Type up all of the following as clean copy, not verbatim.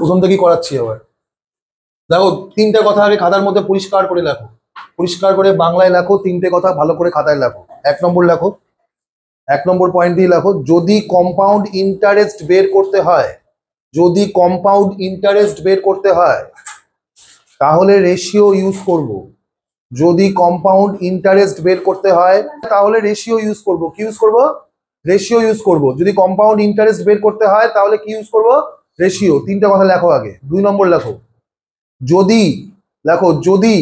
প্রথম থেকেই করাচ্ছি আবার। দেখো তিনটে কথা আগে খাতার মধ্যে পরিষ্কার করে লেখো, পরিষ্কার করে বাংলায় লেখো, তিনটে কথা ভালো করে খাতায় লেখো। 1 নম্বর লেখো, 1 নম্বর পয়েন্ট দিয়ে লেখো, যদি কম্পাউন্ড ইন্টারেস্ট বের করতে হয়, যদি কম্পাউন্ড ইন্টারেস্ট বের করতে হয় তাহলে রেশিও ইউজ করব। যদি কম্পাউন্ড ইন্টারেস্ট বের করতে হয় তাহলে রেশিও ইউজ করব। কি ইউজ করব? রেশিও ইউজ করব। যদি কম্পাউন্ড ইন্টারেস্ট বের করতে হয় তাহলে কি ইউজ করব? রেশিও। তিনটা কথা লেখো আগে। 2 নম্বর লেখো, যদি লেখো যদি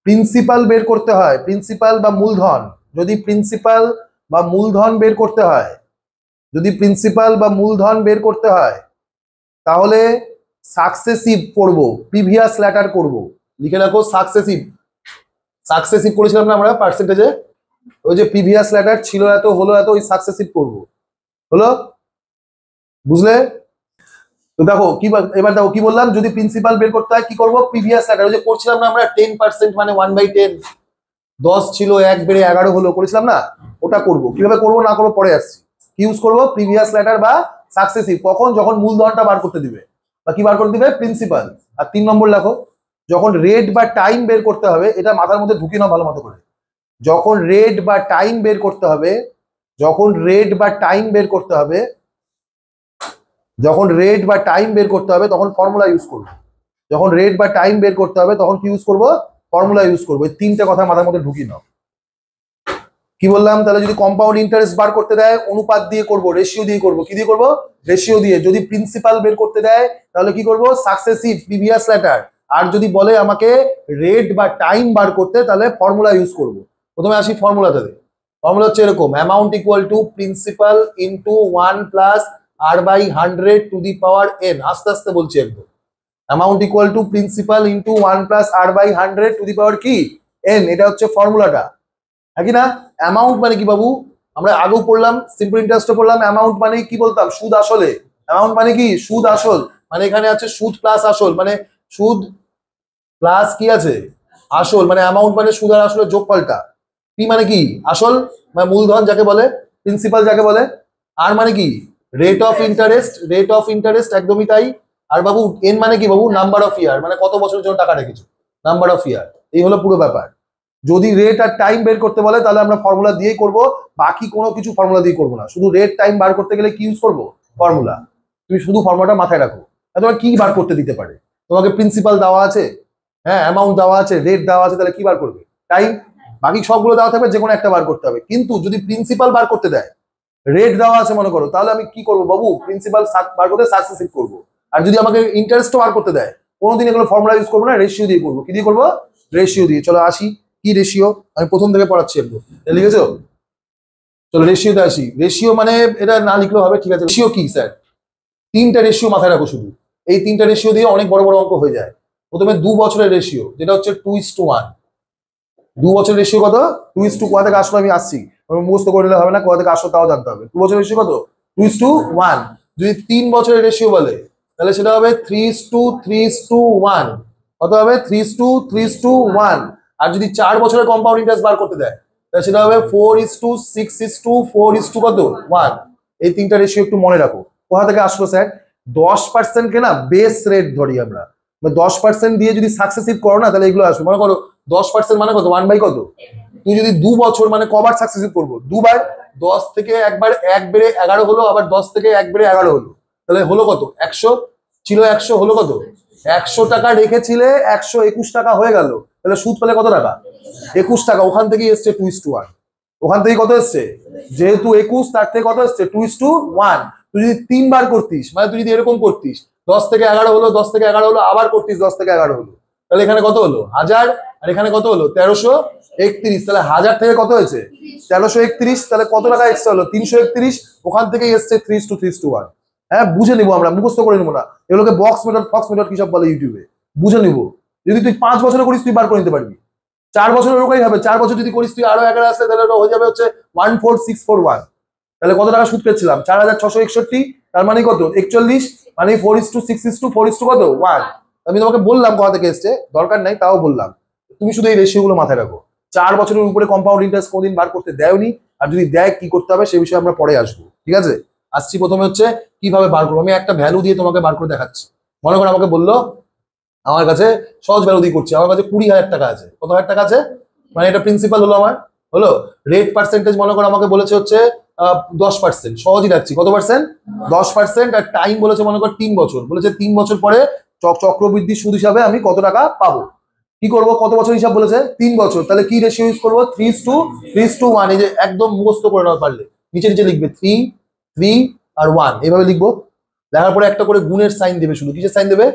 প্রিন্সিপাল বের করতে হয়, প্রিন্সিপাল বা মূলধন, যদি প্রিন্সিপাল বা মূলধন বের করতে হয়, যদি প্রিন্সিপাল বা মূলধন বের করতে হয় তাহলে সাকসেসিভ করব, প্রিভিয়াস ল্যাটার করব। লিখে রাখো সাকসেসিভ। সাকসেসিভ করেছিলাম না আমরা পার্সেন্টেজে, ওই যে প্রিভিয়াস ল্যাটার ছিল এত হলো এত, ওই সাকসেসিভ করব। হলো? বুঝলে? তো দেখো কি এবার দেখো কি বললাম, যদি প্রিন্সিপাল বের করতে হয় কি করব? প্রিভিয়াস ল্যাটার, ওই যে করছিলাম না আমরা 10% মানে 1/10, 10 ছিল 1 বেড়ে 11 হলো, করেছিলাম না, ওটা করব। কিভাবে করব না করবো পরে আসছি। কি ইউজ করব? প্রিভিয়াস ল্যাটার বা সাকসেসিভ। কখন? যখন মূলধনটা বার করতে দিবে, বা কি বার করতে দিবে? প্রিন্সিপাল। আর 3 নম্বর লেখো, যখন রেট বা টাইম বের করতে হবে, এটা মাথার মধ্যে ঢুকিয়ে নাও ভালো মতো করে। যখন রেট বা টাইম বের করতে হবে, যখন রেট বা টাইম বের করতে হবে, যখন রেট বা টাইম বের করতে হবে তখন ফর্মুলা ইউজ করবো। যখন রেট বা টাইম বের করতে হবে তখন কি ইউজ করব? ফর্মুলা ইউজ করবো। এই তিনটে কথা মাথার মধ্যে ঢুকিয়ে নাও। কি বললাম? তাহলে যদি কম্পাউন্ড ইন্টারেস্ট বার করতে দেয় অনুপাত দিয়ে করব, রেশিও দিয়ে করব। কি দিয়ে করব? রেশিও দিয়ে। যদি প্রিন্সিপাল বের করতে দেয় তাহলে কি করব? Successive, previous letter. আর যদি বলে আমাকে রেট বা টাইম বার করতে তাহলে ফর্মুলা ইউজ করব। প্রথমে আসি ফর্মুলাটাতে। ফর্মুলা হচ্ছে এরকম, amount equal to principal into 1 plus r/100 to the power n। আস্তে আস্তে বলছি একদম। Amount equal to principal into 1 plus r/100 to the power কি? n। এটা হচ্ছে ফর্মুলাটা। হ্যাঁ কি না? অ্যামাউন্ট মানে কি বাবু? আমরা আগেও পড়লাম, সিম্পল ইন্টারেস্টে পড়লাম, অ্যামাউন্ট মানে কি বলতাম? সুদ আসলে। অ্যামাউন্ট মানে কি? সুদ আসল। মানে এখানে আছে সুদ প্লাস আসল, মানে সুদ প্লাস কি আছে? আসল। মানে অ্যামাউন্ট মানে সুদ আর আসলের যোগফলটা। পি মানে কি? আসল, মানে মূলধন যাকে বলে, প্রিন্সিপাল যাকে বলে। আর মানে কি? Rate of interest, rate of interest, একদমই তাই। আর বাবু এন মানে কি বাবু? নাম্বার অফ ইয়ার, মানে কত বছরের জন্য টাকা রেখেছো, নাম্বার অফ ইয়ার। এই হলো পুরো ব্যাপার। যদি রেট আর টাইম বের করতে বলে তাহলে আমরা ফর্মুলা দিয়েই করব, বাকি কোনো কিছু ফর্মুলা দিয়ে করবো না। শুধু রেট টাইম বার করতে গেলে কি ইউজ করবো? ফর্মুলা। তুমি শুধু ফর্মুলাটা মাথায় রাখো। তোমার কি বার করতে দিতে পারে? তোমাকে প্রিন্সিপাল দেওয়া আছে, হ্যাঁ, অ্যামাউন্ট দেওয়া আছে, রেট দেওয়া আছে, তাহলে কি বার করবে? টাইম। বাকি সবগুলো দেওয়া থাকবে, যে কোনো একটা বার করতে হবে। কিন্তু যদি প্রিন্সিপাল বার করতে দেয়, রেট দেওয়া আছে মনে করো, তাহলে আমি কি করবো বাবু? প্রিন্সিপাল বার করতে সাকসেসিভ করবো। আর যদি আমাকে ইন্টারেস্টও বার করতে দেয়, কোনোদিন এগুলো ফর্মুলা ইউজ করবো না, রেশিও দিয়ে করবো। কি দিয়ে করবো? রেশিও দিয়ে। চলো আসি, কি রেশিও আমি প্রথম থেকে পড়াচ্ছি একটু, লিখেছো? চলো রেশিওতে আসি। রেশিও মানে এটা না লিখলেও হবে, ঠিক আছে। রেশিও কি স্যার? তিনটা রেশিও মাথায় রাখো শুধু। এই তিনটা রেশিও দিয়ে অনেক বড় বড় অঙ্ক হয়ে যায়। প্রথমে 2 বছরের রেশিও, যেটা হচ্ছে 2:1। 2 বছরের রেশিও কত? 2:, কোথা থেকে আসলো আমি আসছি, মুখস্থ করে নিলে হবে না, কোথা থেকে আসলো তাও জানতে হবে। 2 বছরের রেশিও কত? 2:1। যদি 3 বছরের রেশিও বলে তাহলে সেটা হবে 3:3:1। কত হবে? 3:3:1। আর যদি 4 বছরের কম্পাউন্ড ইন্টারেস্ট বার করতে দেয় তাহলে সেটা হবে 4:6:4 কত? 1। এই তিনটা রেশিও একটু মনে রাখো। কোথা থেকে আসলো স্যার? 10% কে না বেস রেট ধরি আমরা, 10% দিয়ে যদি সাকসেসিভ করো না তাহলে এগুলো আসবে। মনে করো 10% মানে কত? 1 বাই কত? তুই যদি 2 বছর মানে কবার সাকসেসিভ করবো? 2 বার। 10 থেকে একবার 1 বেড়ে 11 হলো, আবার 10 থেকে 1 বেড়ে 11 হলো, তাহলে হলো কত? 100। ছিল 100, হলো কত? 100 টাকা রেখেছিলে, 121 টাকা হয়ে গেল, তাহলে সুদ পেলে কত টাকা? 21 টাকা। ওখান থেকেই এসছে 2:1। ওখান থেকে কত এসছে? যেহেতু 21, তার থেকে কত এসছে? 2:1। তুই যদি 3 বার করতিস, মানে তুই যদি এরকম করতিস, 10 থেকে 11 হলো, 10 থেকে 11 হলো, আবার করতিস 10 থেকে 11 হলো, তাহলে এখানে কত হলো? 1000। আর এখানে কত হলো? 1331। তাহলে 1000 থেকে কত হয়েছে? 1331। তাহলে কত টাকা এক্সট্রা হলো? 331। ওখান থেকেই এসছে 3:1। হ্যাঁ, বুঝে নিবো আমরা, মুখস্থ করে নিবো না। এগুলোকে বক্স মেথড, ফক্স মেথড কি সব বলে ইউটিউবে, বুঝে নিবো। যদি তুই 5 বছরে করিস তুই বার করে নিতে পারবি। 4 বছরের ওরকমই হবে। 4 বছর যদি করিস তুই, আরো 11 আসলে তাহলে হয়ে যাবে হচ্ছে 14641। তাহলে কত টাকা সুদ পেয়েছিলাম? 4661। তার মানে কত? 41। মানে 4:6:4 কত? 1। আমি তোমাকে বললাম কোথা থেকে এসছে, দরকার নাই, তাও বললাম। তুমি শুধু এই রেশিও গুলো মাথায় রাখো। 4 বছরের উপরে কম্পাউন্ড ইন্টারেস্ট কোনদিন বার করতে দেয়নি, আর যদি দেয় কি করতে হবে সে বিষয়ে আমরা পরে আসবো, ঠিক আছে? আসছি প্রথমে হচ্ছে কিভাবে বার করবো। আমি একটা ভ্যালু দিয়ে তোমাকে বার করে দেখাচ্ছি। মনে করো আমাকে বললো আমার কাছে সহজ ভ্যালু দিয়ে করছি, আমার কাছে 20,000 টাকা আছে। কত হাজার টাকা আছে? মানে এটা প্রিন্সিপাল হলো আমার, হলো রেট পার্সেন্টেজ মনে করো আমাকে বলেছে হচ্ছে 10%, সহজই রাখছি। কত পার্সেন্ট? 10%। আর টাইম বলেছে মনে করো 3 বছর, বলেছে 3 বছর পরে চক্রবৃদ্ধি সুদ হিসাবে আমি কত টাকা পাবো। কি করবো? কত বছর হিসাব বলেছে? 3 বছর। তাহলে কি রেশিও ইউজ করবো? 3:1। এই যে একদম মুখস্থ করে নাও পারলে, নিচে নিচে লিখবে 3, 3 আর 1, এইভাবে লিখবো। লেখার পরে একটা করে গুণের সাইন দেবে, শুধু কিসের সাইন দেবে?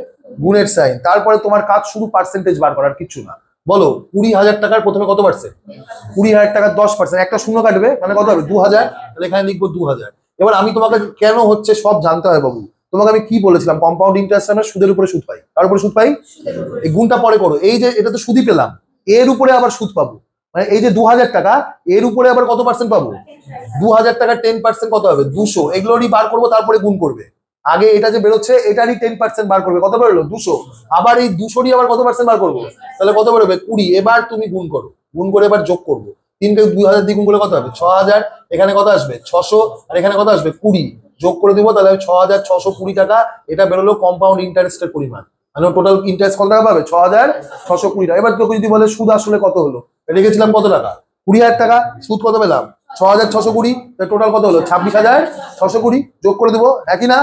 গুণের সাইন। তারপরে তোমার কাজ শুধু পার্সেন্টেজ বার করার, কিচ্ছু না। বলো 20,000 টাকার প্রথমে কত পার্সেন্ট? 20,000 টাকার 10%, একটা শূন্য কাটবে মানে কত হবে? 2,000। তাহলে এখানে লিখবো 2,000। এবার আমি তোমাকে কেন হচ্ছে সব জানতে হয় বাবু। তোমাকে আমি কি বলেছিলাম? কম্পাউন্ড ইন্টারেস্ট আমরা সুদের উপরে সুদ পাই। কার উপরে সুদ পাই? এই গুণটা পরে করো। এই যে এটা তো সুদই পেলাম, এর উপরে আবার সুদ পাবো। মানে এই যে 2,000 টাকা, এর উপরে আবার কত পার্সেন্ট পাবো? 2,000 টাকার 10% কত হবে? 200। এগুলোরই বার করবো, তারপরে গুণ করবে। আগে এটা যে বেরোচ্ছে এটারই 10% বার করবে। কত বেরোলো? 200। আবার এই 200রই আবার কত পার্সেন্ট বার করবো? তাহলে কত বেরোবে? 20। এবার তুমি গুণ করো, গুণ করে এবার যোগ করবো। 3কে 2,000 দিয়ে গুণ করলে কত হবে? 6,000। এখানে কত আসবে? 600। আর এখানে কত আসবে? 20। যোগ করে দিব, তাহলে 6,620 টাকা। এটা বেরোলো কম্পাউন্ড ইন্টারেস্টের পরিমাণ। মানে টোটাল ইন্টারেস্ট কত টাকা পাবে? 6,620 টাকা। এবার তোকে যদি বলে সুদ আসলে কত হলো, রেখেছিলাম কত টাকা? 20,000 টাকা। সুদ কত পেলাম? 6,620। টোটাল কত হলো? 26,620। যোগ করে দেবো, একই না?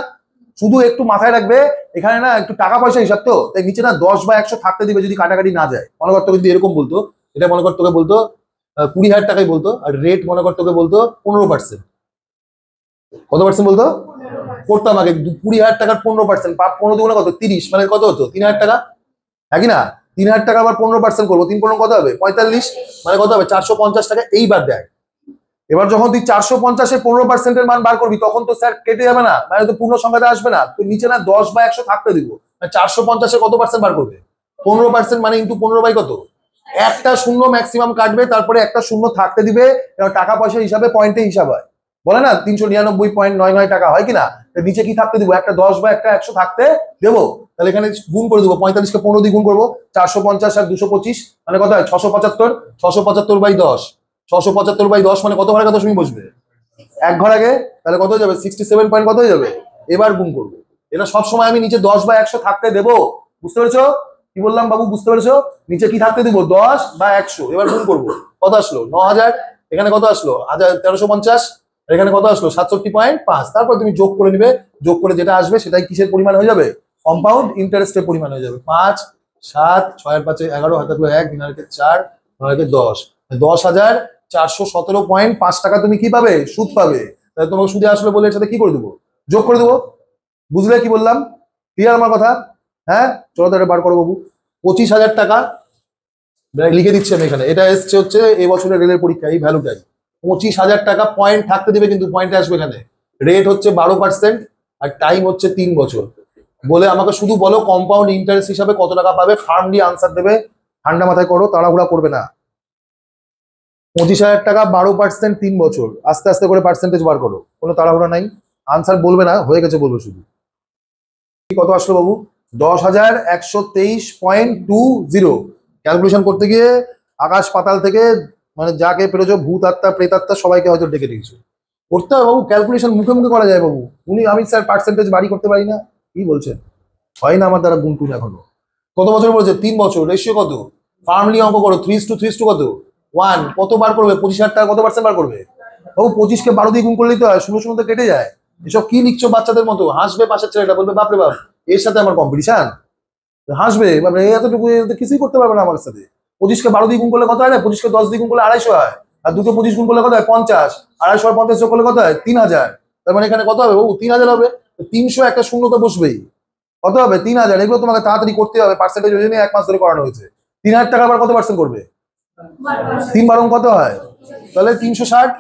শুধু একটু মাথায় রাখবে, এখানে না একটু টাকা পয়সা হিসাব তো, তাই নিচে না 10 বা 100 থাকতে দিবে যদি কাটাকাটি না যায়। মনে কর তোকে যদি এরকম বলতো, এটা মনে কর তোকে বলতো 20,000 টাকাই বলতো, আর রেট মনে কর তোকে বলতো 15%। কত পার্সেন্ট বলতো? করতাম আগে 20,000 টাকার 15%, 15 দুগুণে কত? 30। মানে কত হতো? 3,000 টাকা, একই না? 3,000 টাকা আবার 15% করবো, 3 15 কত হবে? 45। মানে কত হবে? 450 টাকা। এইবার দেখ, এবার যখন তুই 450-এর 15%-এর মান বার করবি, তখন তো স্যার কেটে যাবে না, মানে তো পূর্ণ সংখ্যাটা আসবে না। তো নিচে না 10 বা 100 থাকতে দিব। 450-এর কত পার্সেন্ট বার করবে? 15%। মানে ইন্টু 15 বাই কত? একটা শূন্য ম্যাক্সিমাম কাটবে, তারপরে একটা শূন্য থাকতে দিবে। টাকা পয়সা হিসাবে পয়েন্টে হিসাব হয়, বলে না 399.99 টাকা হয় কিনা? নিচে কি থাকতে দিব? একটা 10 বা একটা 100 থাকতে দেবো। তাহলে এখানে গুণ করে দেবো, 45-কে 15 দিয়ে গুণ করবো। 450 আর 225 মানে কত হয়? 675। 675/10। 675/10 মানে কত ঘরে কত সময় বসবে? 1 ঘর আগে। তাহলে কত হয়ে যাবে? 67 পয়েন্ট কত হয়ে যাবে? এবার গুণ করবো। এটা সবসময় আমি নিচে 10 বা 100 থাকতে দেবো। বুঝতে পেরেছো কি বললাম বাবু? বুঝতে পেরেছো? নিচে কি থাকতে দিব? 10 বা 100। এবার গুণ করবো। কত আসলো? 9,000। এখানে কত আসলো? 1350। আর এখানে কত আসলো? 67.5। তারপর তুমি যোগ করে নিবে, যোগ করে যেটা আসবে সেটাই কিসের পরিমাণ হয়ে যাবে? কম্পাউন্ড ইন্টারেস্টের পরিমাণ হয়ে যাবে। 5, 7, 6 এর 5 11, হাতে 1, 3 এর 4, 9 এর 10, 10,417.5 টাকা তুমি কি পাবে? সুদ পাবে। তাহলে তোমাকে সুদে আসলে বলে এর সাথে কি করে দেবো? যোগ করে দেবো। বুঝলে কি বললাম? ক্লিয়ার আমার কথা? হ্যাঁ, চলো তো এটা বার করো বাবু। 25,000 টাকা লিখে দিচ্ছি আমি এখানে। এটা এসছে হচ্ছে এই বছরের রেলের পরীক্ষা, এই ভ্যালুটাই। 25,000 টাকা পয়েন্ট থাকতে দিবে, কিন্তু পয়েন্টে আসবে এখানে। রেট হচ্ছে 12% আর টাইম হচ্ছে 3 বছর। বলে আমাকে শুধু বলো কম্পাউন্ড ইন্টারেস্ট হিসাবে কত টাকা পাবে। ফার্মলি আনসার দেবে, ঠান্ডা মাথায় করো, তাড়াহুড়া করবে না। 25,000 টাকা 12% 3 বছর। আস্তে আস্তে করে পার্সেন্টেজ বার করো, কোনো তাড়াহুড়া নাই। আনসার বলবে না, হয়ে গেছে বলবে শুধু। কত আসলো বাবু? 10,123.20। ক্যালকুলেশন করতে গিয়ে আকাশ পাতাল থেকে মানে যাকে পেরেছো, ভূত আত্মা প্রেত আত্মা সবাইকে হয়তো ডেকে দিয়েছো। করতে হবে বাবু, ক্যালকুলেশন মুখে মুখে করা যায় বাবু। আমি স্যার পার্সেন্টেজ বাড়ি করতে পারি না, কি বলছেন? হয় না আমার দ্বারা গুণ টুন এখনো। কত বছর বলেছে? 3 বছর। রেশিও কত? ফার্মলি অঙ্ক করো। 3:3 কত? 1। কত বার করবে? 25,000 টাকা কত পার্সেন্ট বার করবে বাবু? 25-কে 12 দিয়ে গুণ করলেই তো হয়। 0 তো কেটে যায়। এসব কি লিখছো বাচ্চাদের মতো? হাসবে পাশের ছেলেটা, বলবে বাপরে বাপ, এর সাথে আমার কম্পিটিশন। হাসবে, বাপরে এতটুকু কিছুই করতে পারবে না আমার সাথে। 25-কে 12 দিয়ে গুণ করলে কত হয়? না 25-কে 10 দিয়ে গুণ করলে 250 হয়। আর দুটো 25 গুণ করলে কত হয়? 50। 250 আর 50 যোগ করলে কত হয়? 3,000। তার মানে এখানে কত হবে বাবু? 3,000 হবে। 300 একটা শূন্য তো বসবেই। কত হবে? 3,000। এগুলো তোমাকে তাড়াতাড়ি করতে হবে, পার্সেন্টেজ ওই জন্য 1 মাস ধরে করানো হয়েছে। 3,000 টাকা আবার কত পার্সেন্ট করবে? 3 12 কত হয়? তাহলে 360।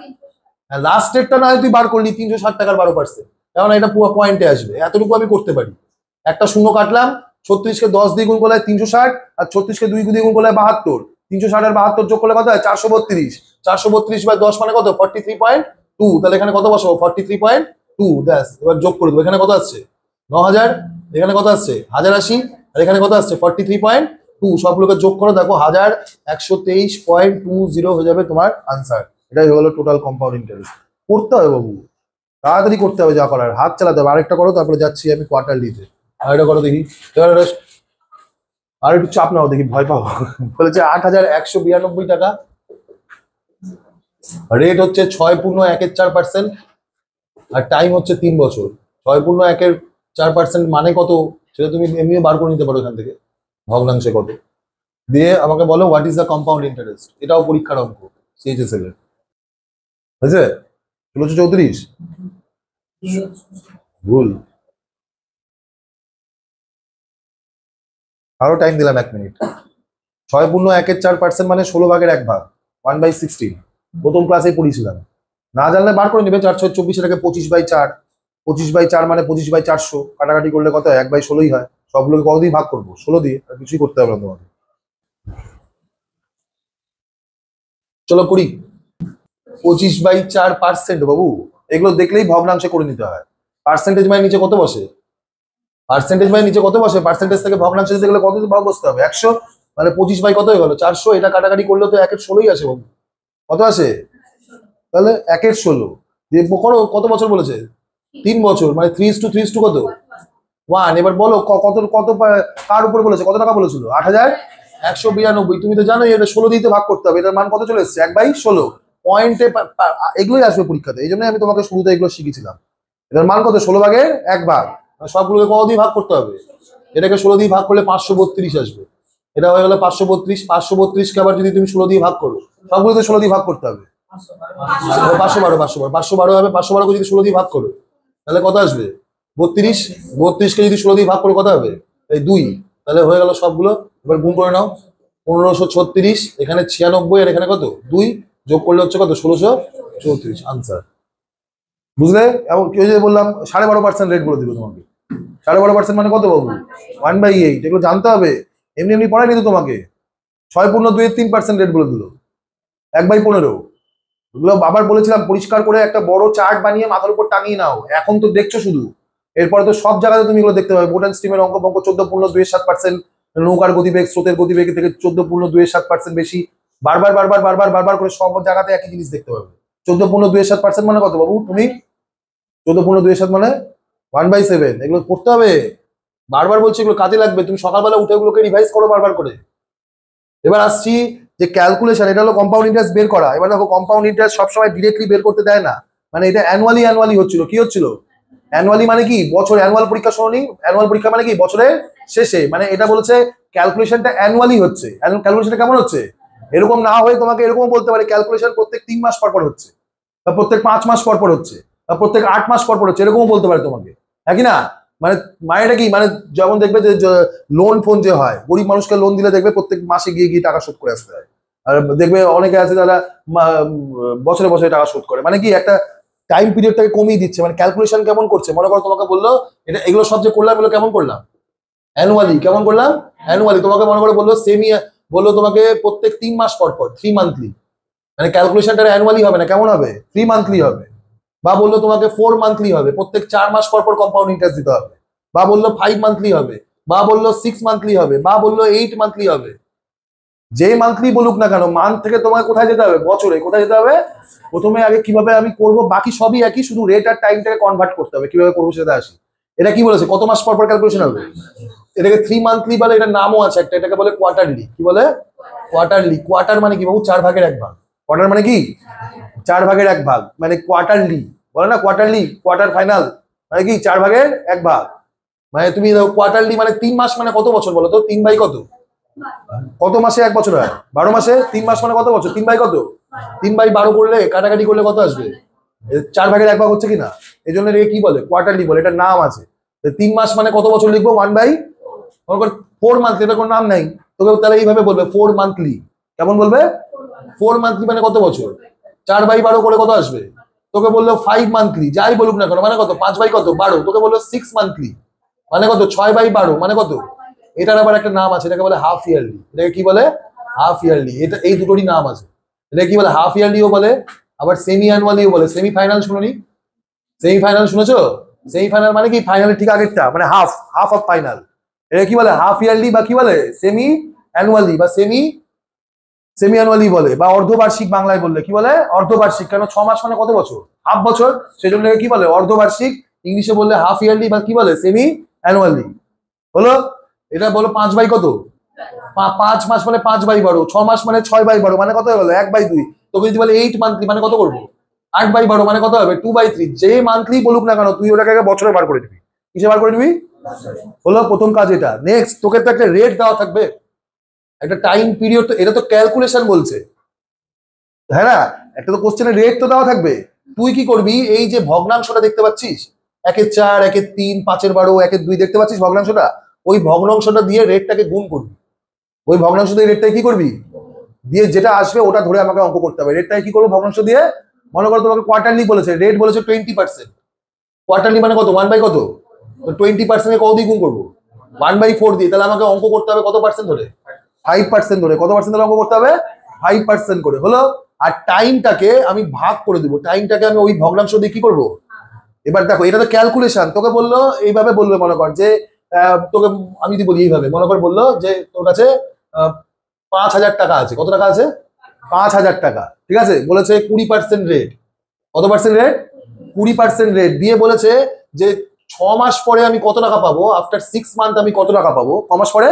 লাস্ট রেটটা না হয় তুই বার করলি 360 টাকার 12%, কারণ এটা পুরো পয়েন্টে আসবে। এতটুকু আমি করতে পারি। একটা শূন্য কাটলাম। 36-কে 10 দিয়ে গুণ করলে 360, আর 36-কে 2 দিয়ে গুণ করলে 72। 360 আর 72 যোগ করলে কত হয়? 432। 432/10 মানে কত? 43.2। তাহলে এখানে কত বসাবো? 43.2। ব্যাস, এবার যোগ করে দেবো। এখানে কত আসছে? 9,000। এখানে কত আসছে? 1,080। আর এখানে কত আসছে? 43.2। সবগুলোকে যোগ করো, দেখো 1,123.20 হয়ে যাবে তোমার আনসার। এটাই হলো টোটাল কম্পাউন্ড ইন্টারেস্ট। করতে হবে বাবু, তাড়াতাড়ি করতে হবে, যা করার হাত চালাতে হবে। আরেকটা করো, তারপরে যাচ্ছি আমি কোয়ার্টারলিতে। আর এটা করো দেখি, এবার আর একটু চাপ নাও দেখি, ভয় পাও। বলেছে 8,192 টাকা, রেট হচ্ছে 6.14%, আর টাইম হচ্ছে 3 বছর। 6.14% মানে কত সেটা তুমি এমনিও বার করে নিতে পারো এখান থেকে, ভগ্নাংশে কত দিয়ে আমাকে বলো what is the compound interest. এটাও পরীক্ষার অঙ্ক, সিএইচএস এর, বুঝছে? 1634 ভুল। আরো টাইম দিলাম 1 মিনিট। 6.14% মানে 16 ভাগের 1 ভাগ, 1/16। প্রথম ক্লাসে পড়িয়েছিলাম, না জানলে বার করে নেবে। 424 এটাকে 25/4, 25/4 মানে 25/400, কাটাকাটি করলে কত হয়? 1/16ই হয়। সবগুলোকে কত দিয়ে ভাগ করবো? 16 দিয়ে, আর কিছুই করতে হবে না তোমাকে। চলো করি। 25/4% বাবু, এগুলো দেখলেই ভগ্নাংশে করে নিতে হয়। পার্সেন্টেজ মানে নিচে কত বসে? পার্সেন্টেজ মানে নিচে কত বসে? পার্সেন্টেজ থেকে ভগ্নাংশে যেতে গেলে কত ভাগ বসতে হবে? 100, মানে 25 কত হয়ে গেল? 400। এটা কাটাকাটি করলে তো 1/16ই আসে বাবু। কত আসে? তাহলে 1/16 দিয়ে করো। কত বছর বলেছে? 3 বছর, মানে 3:3 কত? 1। এবার বলো কত কত কার উপরে বলেছে? কত টাকা বলেছিল? 8,192। তুমি তো জানোই এটা 16 দিয়ে ভাগ করতে হবে। এটার মান কত চলে এসছে? 1/16 পয়েন্টে। এগুলোই আসবে পরীক্ষাতে, এই জন্যই আমি তোমাকে শুরুতে এগুলো শিখেছিলাম। এটার মান কত? 16 ভাগের 1 ভাগ। সবগুলোকে কত দিয়ে ভাগ করতে হবে? এটাকে 16 দিয়ে ভাগ করলে 532 আসবে। এটা হয়ে গেল 532। 532কে আবার যদি তুমি 16 দিয়ে ভাগ করো, সবগুলোকে 16 দিয়ে ভাগ করতে হবে। 512 512 হবে। 512কে যদি 16 দিয়ে ভাগ করো তাহলে কত আসবে? 32। 32কে যদি 16 দিয়ে ভাগ করে কত হবে? এই 2। তাহলে হয়ে গেল সবগুলো। এবার গুণ করে নাও। 1536, এখানে 96, আর এখানে কত? 2 যোগ করলে হচ্ছে কত? 1634। আনসার। বুঝলে? এবং কেউ যদি বললাম 12.5% রেট বলে দিল তোমাকে। 12.5% মানে কত বাবু? 1/8। এগুলো জানতে হবে, এমনি এমনি পড়াই কিন্তু তোমাকে। 6.23% রেট বলে দিল, 1/15। এগুলো আবার বলেছিলাম পরিষ্কার করে একটা বড় চার্ট বানিয়ে মাথার উপর টাঙিয়ে নাও। এখন তো দেখছো শুধু, এরপরে তো সব জায়গাতে তুমি এগুলো দেখতে পাবে। বোট অ্যান্ড স্টিমের অঙ্ক 14.27%, নৌকার গতিবেগ স্রোতের গতিবেগ থেকে 14.27% বেশি। বারবার বারবার বারবার বারবার করে সব জায়গাতে একই জিনিস দেখতে পাবে। 14.27% মানে কত বাবু? তুমি 14.27 মানে 1/7। এগুলো পড়তে হবে, বারবার বলছি, এগুলো কাজে লাগবে। তুমি সকালবেলা উঠে এগুলোকে রিভাইজ করো বারবার করে। এবার আসছি যে ক্যালকুলেশন, এটা হলো কম্পাউন্ড ইন্টারেস্ট বের করা। এবার দেখো কম্পাউন্ড ইন্টারেস্ট সবসময় ডিরেক্টলি বের করতে দেয় না, মানে এটা অ্যানুয়ালি হচ্ছিল। কি হচ্ছিল? অ্যানুয়ালি মানে কি? বছর অ্যানুয়াল পরীক্ষা শোনি, অ্যানুয়াল পরীক্ষা মানে কি? বছরের শেষে। মানে এটা বলেছে ক্যালকুলেশনটা অ্যানুয়ালি হচ্ছে। ক্যালকুলেশনটা কেমন হচ্ছে? এরকম না হয়ে তোমাকে এরকম বলতে পারে ক্যালকুলেশন প্রত্যেক 3 মাস পর পর হচ্ছে, বা প্রত্যেক 5 মাস পর পর হচ্ছে, বা প্রত্যেক 8 মাস পর পর হচ্ছে, এরকমও বলতে পারে তোমাকে। একই না? মানে মানেটা কি? মানে যেমন দেখবে যে লোন ফোন যে হয়, গরিব মানুষকে লোন দিলে দেখবে প্রত্যেক মাসে গিয়ে গিয়ে টাকা শোধ করে আসতে হয়। আর দেখবে অনেকে আছে যারা বছরে বছরে টাকা শোধ করে। মানে কি একটা টাইম পিরিয়ডটাকে কমিয়ে দিচ্ছে। মানে ক্যালকুলেশন কেমন করছে? মনে করো তোমাকে বললো এটা এগুলো সব যে করলাম এগুলো কেমন করলাম? অ্যানুয়ালি। কেমন করলাম? অ্যানুয়ালি। তোমাকে মনে করে বললো সেমি, বললো তোমাকে প্রত্যেক 3 মাস পর পর, 3 মান্থলি। মানে ক্যালকুলেশনটা অ্যানুয়ালি হবে না, কেমন হবে? 3 মান্থলি হবে। বা বললো তোমাকে 4 মান্থলি হবে, প্রত্যেক 4 মাস পর পর কম্পাউন্ড ইন্টারেস্ট দিতে হবে। বা বললো 5 মান্থলি হবে, বা বললো 6 মান্থলি হবে, বা বললো 8 মান্থলি হবে। যে মান্থলি বলুক না কেন, মান্থ থেকে তোমাকে কোথায় যেতে হবে? বছরে। কোথায় যেতে হবে? প্রথমে আগে কিভাবে আমি করব, বাকি সবই একই, শুধু রেট আর টাইমটাকে কনভার্ট করতে হবে। কিভাবে করবো সেটা আসি। এটা কি বলেছে? কত মাস পর পর ক্যালকুলেশন হবে? এটাকে 3 মান্থলি বলে, এটার নামও আছে একটা, এটাকে বলে কোয়ার্টারলি। কি বলে? কোয়ার্টারলি। কোয়ার্টার মানে কি বাবু? 4 ভাগের 1 ভাগ। কোয়ার্টার মানে কি? 4 ভাগের 1 ভাগ, মানে কোয়ার্টারলি। বলে না কোয়ার্টারলি, কোয়ার্টার ফাইনাল, মানে কি 4 ভাগের 1 ভাগ। মানে তুমি কোয়ার্টারলি মানে 3 মাস মানে কত বছর বলো তো? 3 বাই কত? কত মাসে 1 বছর হয়? 12 মাসে। 3 মাস মানে কত বছর? 3 বাই কত? 3/12 করলে কাটাকাটি করলে কত আসবে? 4 ভাগের 1 ভাগ হচ্ছে কিনা? এই জন্য এটাকে কি বলে? কোয়ার্টারলি বলে। এটার নাম আছে। 3 মাস মানে কত বছর লিখবো? 1/4 মান্থলি। এটা কোনো নাম নাই, তোকে তাহলে এইভাবে বলবে 4 মান্থলি। কেমন বলবে? 4 মান্থলি মানে কত বছর? 4/12 করে কত আসবে? তোকে বললো 5 মান্থলি। যাই বলুক না কেন, মানে কত? 5/12। তোকে বললো 6 মান্থলি, মানে কত? 6/12, মানে কত? এটার আবার একটা নাম আছে, এটাকে বলে হাফ ইয়ারলি। এটাকে কি বলে? Half yearly. এটা এই দুটোরই নাম আছে। এটা কি বলে? হাফ ইয়ারলিও বলে, আবার সেমি অ্যানুয়ালিও বলে। সেমি ফাইনাল শুনোনি? সেমি ফাইনাল শুনেছো? সেমি ফাইনাল মানে কি? ফাইনালের ঠিক আগেরটা, মানে হাফ, হাফ অফ ফাইনাল। এটা কি বলে? হাফ ইয়ারলি, বা কি বলে? সেমি অ্যানুয়ালি, বা সেমি অ্যানুয়ালি বলে, বা অর্ধবার্ষিক। বাংলায় বললে কি বলে? অর্ধবার্ষিক। কেন? 6 মাস মানে কত বছর? হাফ বছর। সেজন্য কি বলে? অর্ধবার্ষিক। ইংলিশে বললে হাফ ইয়ারলি, বা কি বলে? Semi annually. হলো? এটা বলো 5 বাই কত, 5 মাস মানে 5/12, 6 মাস মানে 6/12, মানে কত হয়ে গেল 1/2। তোকে যদি বলে 8 মান্থলি মানে কত করবো, 8/12 মানে কত হবে 2/3। যে মান্থলি বলুক না কেন তুই ওটাকে বছরে বার করে দিবি। কিসে বার করে দিবি? হলো প্রথম কাজ এটা। নেক্সট তোকে তো একটা রেট দেওয়া থাকবে, একটা টাইম পিরিয়ড, তো এটা তো ক্যালকুলেশন বলছে, হ্যাঁ না? একটা তো কোশ্চেনে রেট তো দেওয়া থাকবে। তুই কি করবি, এই যে ভগ্নাংশটা দেখতে পাচ্ছিস 1/4, 1/3, 5/12, 1/2 দেখতে পাচ্ছিস ভগ্নাংশটা, ওই ভগ্নাংশটা দিয়ে রেটটাকে গুণ করবি। ওই ভগ্নাংশ দিয়ে রেটটাকে কি করবি, দিয়ে যেটা আসবে ওটা ধরে আমাকে অঙ্ক করতে হবে। রেটটাকে কি করবো ভগ্নাংশ দিয়ে, মনে করো তোমাকে কোয়ার্টারলি বলেছে, রেট বলেছে 20%, কোয়ার্টারলি মানে কত 1 বাই কত, তো 20% কত দিয়ে গুণ করবো 1/4 দিয়ে, তাহলে আমাকে অঙ্ক করতে হবে কত পার্সেন্ট ধরে, 5% ধরে। কত পার্সেন্ট ধরে অঙ্ক করতে হবে, 5% করে। হলো? আর টাইমটাকে আমি ভাগ করে দিব, টাইমটাকে আমি ওই ভগ্নাংশ দিয়ে কি করবো। এবার দেখো এটা তো ক্যালকুলেশন, তোকে বললো এইভাবে বলবে, মনে কর যে তোকে আমি যদি বলি এইভাবে, মনে কর বললো যে তোর কাছে 5,000 টাকা আছে। কত টাকা আছে, 5,000 টাকা, ঠিক আছে। বলেছে 20% রেট, কত পার্সেন্ট রেট, 20% রেট দিয়ে বলেছে যে 6 মাস পরে আমি কত টাকা পাবো, আফটার 6 মান্থ আমি কত টাকা পাবো, ক মাস পরে,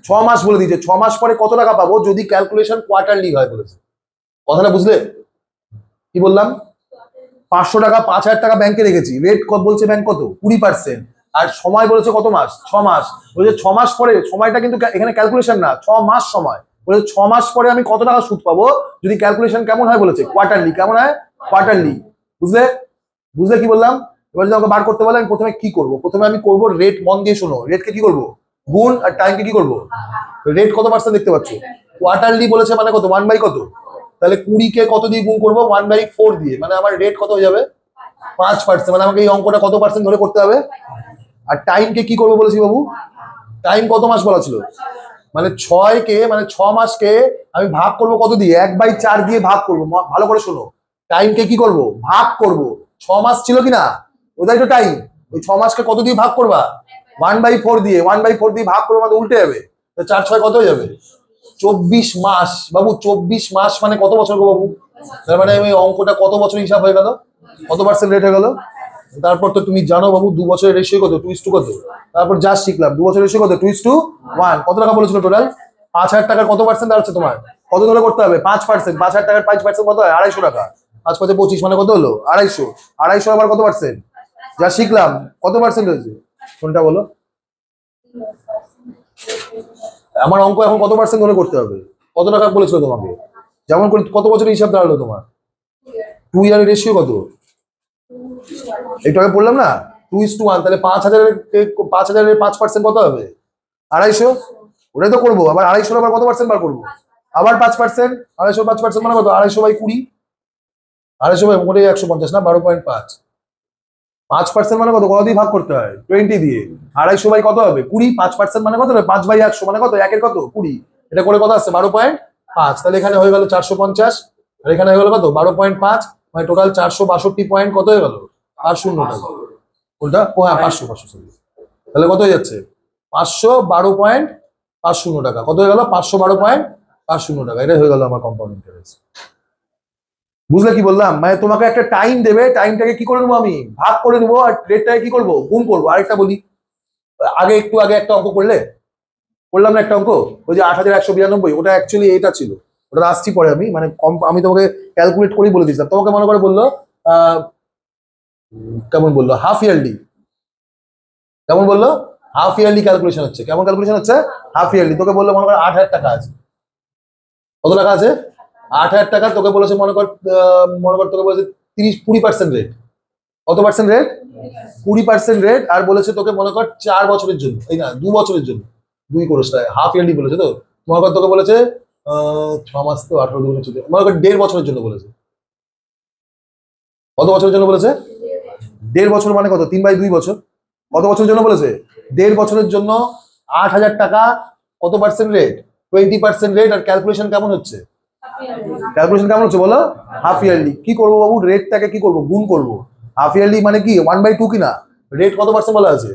6 মাস বলে দিয়েছে, 6 মাস পরে কত টাকা পাবো যদি ক্যালকুলেশন কোয়ার্টারলি হয় বলেছে। কথাটা বুঝলে কি বললাম? 500 টাকা, 5,000 টাকা ব্যাংকে রেখেছি, রেট কত বলছে ব্যাংক কত, 20%, আর সময় বলেছে কত মাস, 6 মাস। বলছে 6 মাস পরে, সময়টা কিন্তু এখানে ক্যালকুলেশন না, 6 মাস সময়। বলেছে 6 মাস পরে আমি কত টাকা সুদ পাবো যদি ক্যালকুলেশন কেমন হয় বলেছে, কোয়ার্টারলি। কেমন হয়, কোয়ার্টারলি। বুঝলে? বুঝলে কি বললাম? এবার যদি আমাকে বার করতে বলে আমি প্রথমে কি করবো, প্রথমে আমি করবো রেট, মন দিয়ে শোনো, রেটকে কি করবো গুণ, আর টাইমকে কি করবো। রেট কত পার্সেন্ট দেখতে পাচ্ছ, কোয়ার্টারলি বলেছে মানে কত 1 বাই কত, তাহলে 20 কে কত দিয়ে গুণ করবো 1/4 দিয়ে, মানে আমার রেট কত হয়ে যাবে 5%। মানে আমাকে এই অঙ্কটা কত পার্সেন্ট ধরে করতে হবে। আর টাইমকে কি করবো বলেছি বাবু, টাইম কত মাস বলা ছিল, মানে 6কে মানে 6 মাসকে আমি ভাগ করবো কত দিয়ে, 1/4 দিয়ে ভাগ করবো। ভালো করে শোনো, টাইমকে কি করব, ভাগ করব। 6 মাস ছিল কিনা, ওটাই তো টাইম। ওই 6 মাসকে কত দিয়ে ভাগ করবা, 1/4 দিয়ে। 1/4 দিয়ে ভাগ করবো মানে উল্টে যাবে, 4/6 কত হয়ে যাবে 24 মাস। বাবু 24 মাস মানে কত বছর গো বাবু, তার মানে আমি অঙ্কটা কত বছর হিসাব হয়ে গেল, কত পার্সেন্ট রেট হয়ে গেল। তারপর তো তুমি জানো বাবু 2 বছরের রেশিও কত, 2:2 কত। তারপর যা শিখলাম 2 বছরের রেশিও কত, 2:1। কত টাকা বলেছিল টোটাল, 5,000 টাকার কত পার্সেন্ট দাঁড়াচ্ছে তোমার, কত ধরে করতে হবে 5%। 5,000 টাকার 5% কত হয় 250 টাকা, 5 5 25 মানে কত হলো 250। 250 আবার কত পার্সেন্ট, যা শিখলাম কত পার্সেন্ট হয়েছে কোনটা বলো। আমার অঙ্ক এখন কত পার্সেন্ট ধরে করতে হবে, কত টাকা বলেছিল তোমাকে, যেমন করে কত বছরের হিসাব দাঁড়ালো তোমার, 2 ইয়ারের রেশিও কত, একটু আগে বললাম না 2:1। তাহলে 5,000-এর 5% কত হবে 250। ওটাই তো করবো। আবার 250 আবার কত পার্সেন্ট বার করবো, আবার 5%। 250 5% মানে কত, 250/20। 250 বাই মোটে 150 না, 12.5। 5% মানে কত, কত দিয়ে ভাগ করতে হয় 20 দিয়ে। 250 বাই কত হবে 20, 5% মানে কত হবে 5/100 মানে কত, 1-এর কত 20। এটা করে কত আসছে 12.5। তাহলে এখানে হয়ে গেল 450, আর এখানে হয়ে গেল কত 12.5, মানে টোটাল 462 পয়েন্ট কত হয়ে গেল 500 টাকা। কোনটা, ও হ্যাঁ 500 তাহলে কত হয়ে যাচ্ছে 512.50 টাকা। কত হয়ে গেল 512.50 টাকা। এটা হয়ে গেল আমার কম্পাউন্ড ইন্টারেস্ট। বুঝলে কি বললাম, মানে তোমাকে একটা টাইম দেবে, টাইমটাকে কি করে নেবো আমি ভাগ করে নেবো, আর রেটটাকে কি করবো গুণ করবো। আরেকটা বলি, একটু আগে একটা অঙ্ক করলাম না একটা অঙ্ক, ওই যে 8,192, ওটা অ্যাকচুয়ালি এটা ছিল, ওটা আসছি পরে আমি, মানে আমি তোমাকে ক্যালকুলেট করেই বলে দিয়েছিলাম। তোমাকে মনে করে বললো কেমন বললো হাফ ইয়ারলি, কেমন বললো হাফ ইয়ারলি ক্যালকুলেশন হচ্ছে, কেমন ক্যালকুলেশন হচ্ছে হাফ ইয়ারলি। তোকে বললো মনে করো 8,000 টাকা আছে, কত টাকা আছে 8,000 টাকা। তোকে বলেছে মনে কর তোকে বলেছে 20% রেট, কত পার্সেন্ট রেট 20% রেট। আর বলেছে তোকে মনে কর 4 বছরের জন্য, এই না 2 বছরের জন্য, 2 কোর্স হাফ ইয়ারলি বলেছে। তো মনে কর তোকে বলেছে 6 মাস তো 18 দিন, মনে কর 1.5 বছরের জন্য বলেছে। কত বছরের জন্য বলেছে 1.5 বছর মানে কত 3/2 বছর। কত বছরের জন্য বলেছে 1.5 বছরের জন্য 8,000 টাকা, কত পার্সেন্ট রেট 20% রেট। আর ক্যালকুলেশন কেমন হচ্ছে, ক্যালকুলেশন কেমন হচ্ছে বলো হাফ ইয়ারলি। কি করবো বাবু, রেটটাকে কি করবো গুণ করবো। হাফ ইয়ারলি মানে কি 1/2 কিনা, রেট কত পার্সেন্ট বলা আছে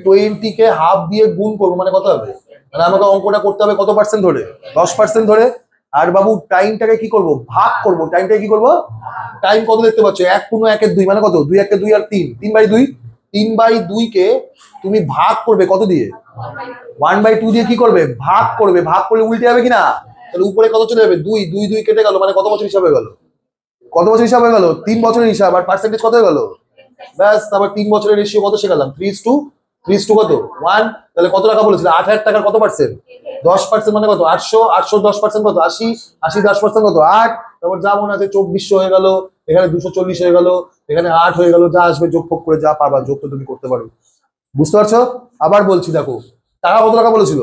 20-কে হাফ দিয়ে গুণ করবো, মানে কত হবে, মানে আমাকে অঙ্কটা করতে হবে কত পার্সেন্ট ধরে 10% ধরে। আর বাবু টাইমটাকে কি করবো ভাগ করবো, টাইমটাকে কি করবো, টাইম কত দেখতে পাচ্ছ 1 × 1 = 2 মানে কত 2 × 1 = 2 আর 3 3/2। 3/2 কে তুমি ভাগ করবে কত দিয়ে? 1/2 দিয়ে কি করবে? ভাগ করবে। ভাগ করলে উল্টে যাবে কিনা? তাহলে উপরে কত চলে যাবে? 2 2 2 কেটে গেল, মানে কত বছর হিসাব হয়ে গেল? কত বছর হিসাব হয়ে গেল? 3 বছরের হিসাব। আর পার্সেন্টেজ কত হয়ে গেল? ব্যাস, তারপর 3 বছরের রেশিও কত শেখালাম? 3:3 কত 1। তাহলে কত টাকা বলেছিল? 8,000 টাকার কত পার্সেন্ট? 10% মানে কত? 800। 800 10% কত? 80। 80 10% কত? 8। তারপর যা মনে আছে 2400 হয়ে গেল, এখানে 240 হয়ে গেল, এখানে 8 হয়ে গেল। যা আসবে যোগ ফোগ করে যা পাবা, যোগ তো তুমি করতে পারো। বুঝতে পারছো? আবার বলছি, দেখো টাকা কত টাকা বলেছিল,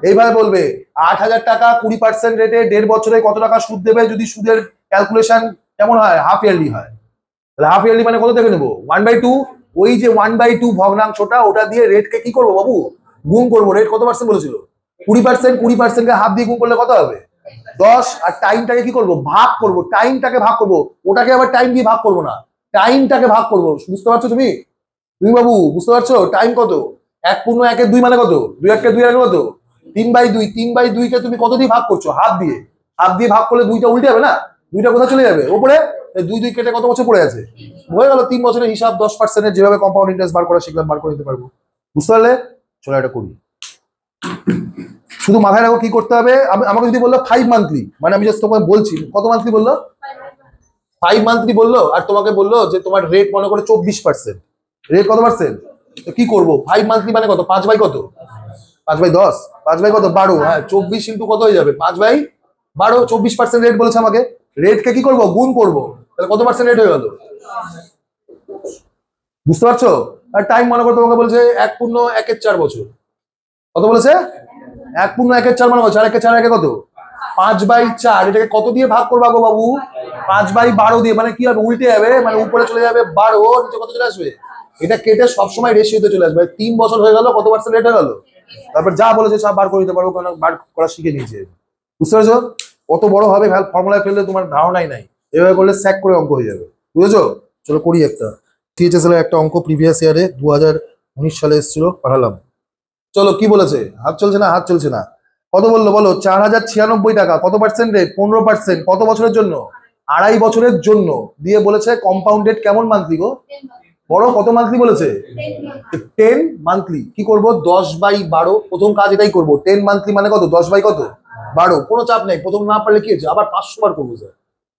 এইভাবে বলবে 8,000 টাকা 20% রেটে 1.5 বছরে কত টাকা সুদ দেবে? যদি সুদের ক্যালকুলেশন কেমন হয়? হাফ ইয়ারলি হয়। তাহলে হাফ ইয়ারলি মানে কত থেকে নেবো? 1/2। ওই যে 1/2 ভগ্নাংশটা, ওটা দিয়ে রেটকে কি করবো বাবু? গুণ করবো। রেট কত পার্সেন্ট বলেছিল? 20%। 20%কে হাফ দিয়ে গুণ করলে কত হবে? 10। আর টাইমটাকে কি করবো? ভাগ করবো। টাইমটাকে ভাগ করবো, ওটাকে আবার টাইম দিয়ে ভাগ করবো না, টাইমটাকে ভাগ করবো। বুঝতে পারছো তুমি? তুমি বাবু বুঝতে পারছো? টাইম কত? 1.1 মানে কত? 2 কত? 3/2। 3/2 কে তুমি কত দিয়ে ভাগ করছো? হাফ দিয়ে। হাফ দিয়ে ভাগ করলে 2টা উল্টে যাবে না? 2টা কোথায় চলে যাবে? ওপরে। 2 কেটে কত বছর পড়ে আছে? হয়ে গেল 3 বছরের হিসাব। 10% যেভাবে কম্পাউন্ড ইন্টারেস্ট বার করা শিখলাম, বার করে দিতে পারবো। বুঝতে পারলে? চলো এটা করি। শুধু মাথায় রাখো কি করতে হবে। আমাকে যদি বললো 5 মান্থলি, মানে আমি জাস্ট তোমাকে বলছি কত মান্থলি বললো? 5 মান্থলি বললো। আর তোমাকে বললো যে তোমার রেট মনে করে 24%। রেট কত পার্সেন্ট? তো কি করবো? 5 মান্থলি মানে কত? 5/কত? 5/10। 5/কত? 12। হ্যাঁ, 24 ইন্টু কত হয়ে যাবে? 5/12। 24% রেট বলেছে আমাকে। রেটকে কি করবো? গুণ করবো। তাহলে কত পার্সেন্ট রেট হয়ে গেল? বুঝতে পারছো? আর টাইম মনে করো তোমাকে বলছে 1.1 বছর। কত বলেছে? 1.1 মানে কত? 4 কত? 5/4। এটাকে কত দিয়ে ভাগ করবো গো বাবু? 5/12 দিয়ে। মানে কি হবে? উল্টে যাবে, মানে উপরে চলে যাবে 12, নিচে কত চলে আসবে? এটা কেটে সবসময় রেশিওতে চলে আসবে। 3 বছর হয়ে গেল, কত পার্সেন্ট রেট হয়ে গেল? তারপর যা বলেছে সব বার করে দিতে পারবো, কারণ বার করা শিখে নিয়েছে। বুঝতে পারছো? কত বড় হবে ফর্মুলায় ফেললে তোমার ধারণাই নাই। এভাবে করলে স্যাক করে অঙ্ক হয়ে যাবে। বুঝেছো? চলো করি একটা। টিএচএসএল একটা অঙ্ক প্রিভিয়াস ইয়ারে 2019 সালে এসেছিল, পাঠালাম। চলো কি বলেছে? হাত চলছে না? হাত চলছে না। কত বললো বলো? 4,096 টাকা। কত পার্সেন্ট রেট? 15%। কত বছরের জন্য? 2.5 বছরের জন্য। দিয়ে বলেছে কম্পাউন্ডেড কেমন মান্থলি গো? বড় কত মান্থলি বলেছে? 10 মান্থলি। কি করব? 10/12। প্রথম কাজ এটাই করবো। 10 মান্থলি মানে কত? 10/কত? 12। কোনো চাপ নেই, প্রথম না পারলে কি হচ্ছে? আবার 500 বার করবো স্যার,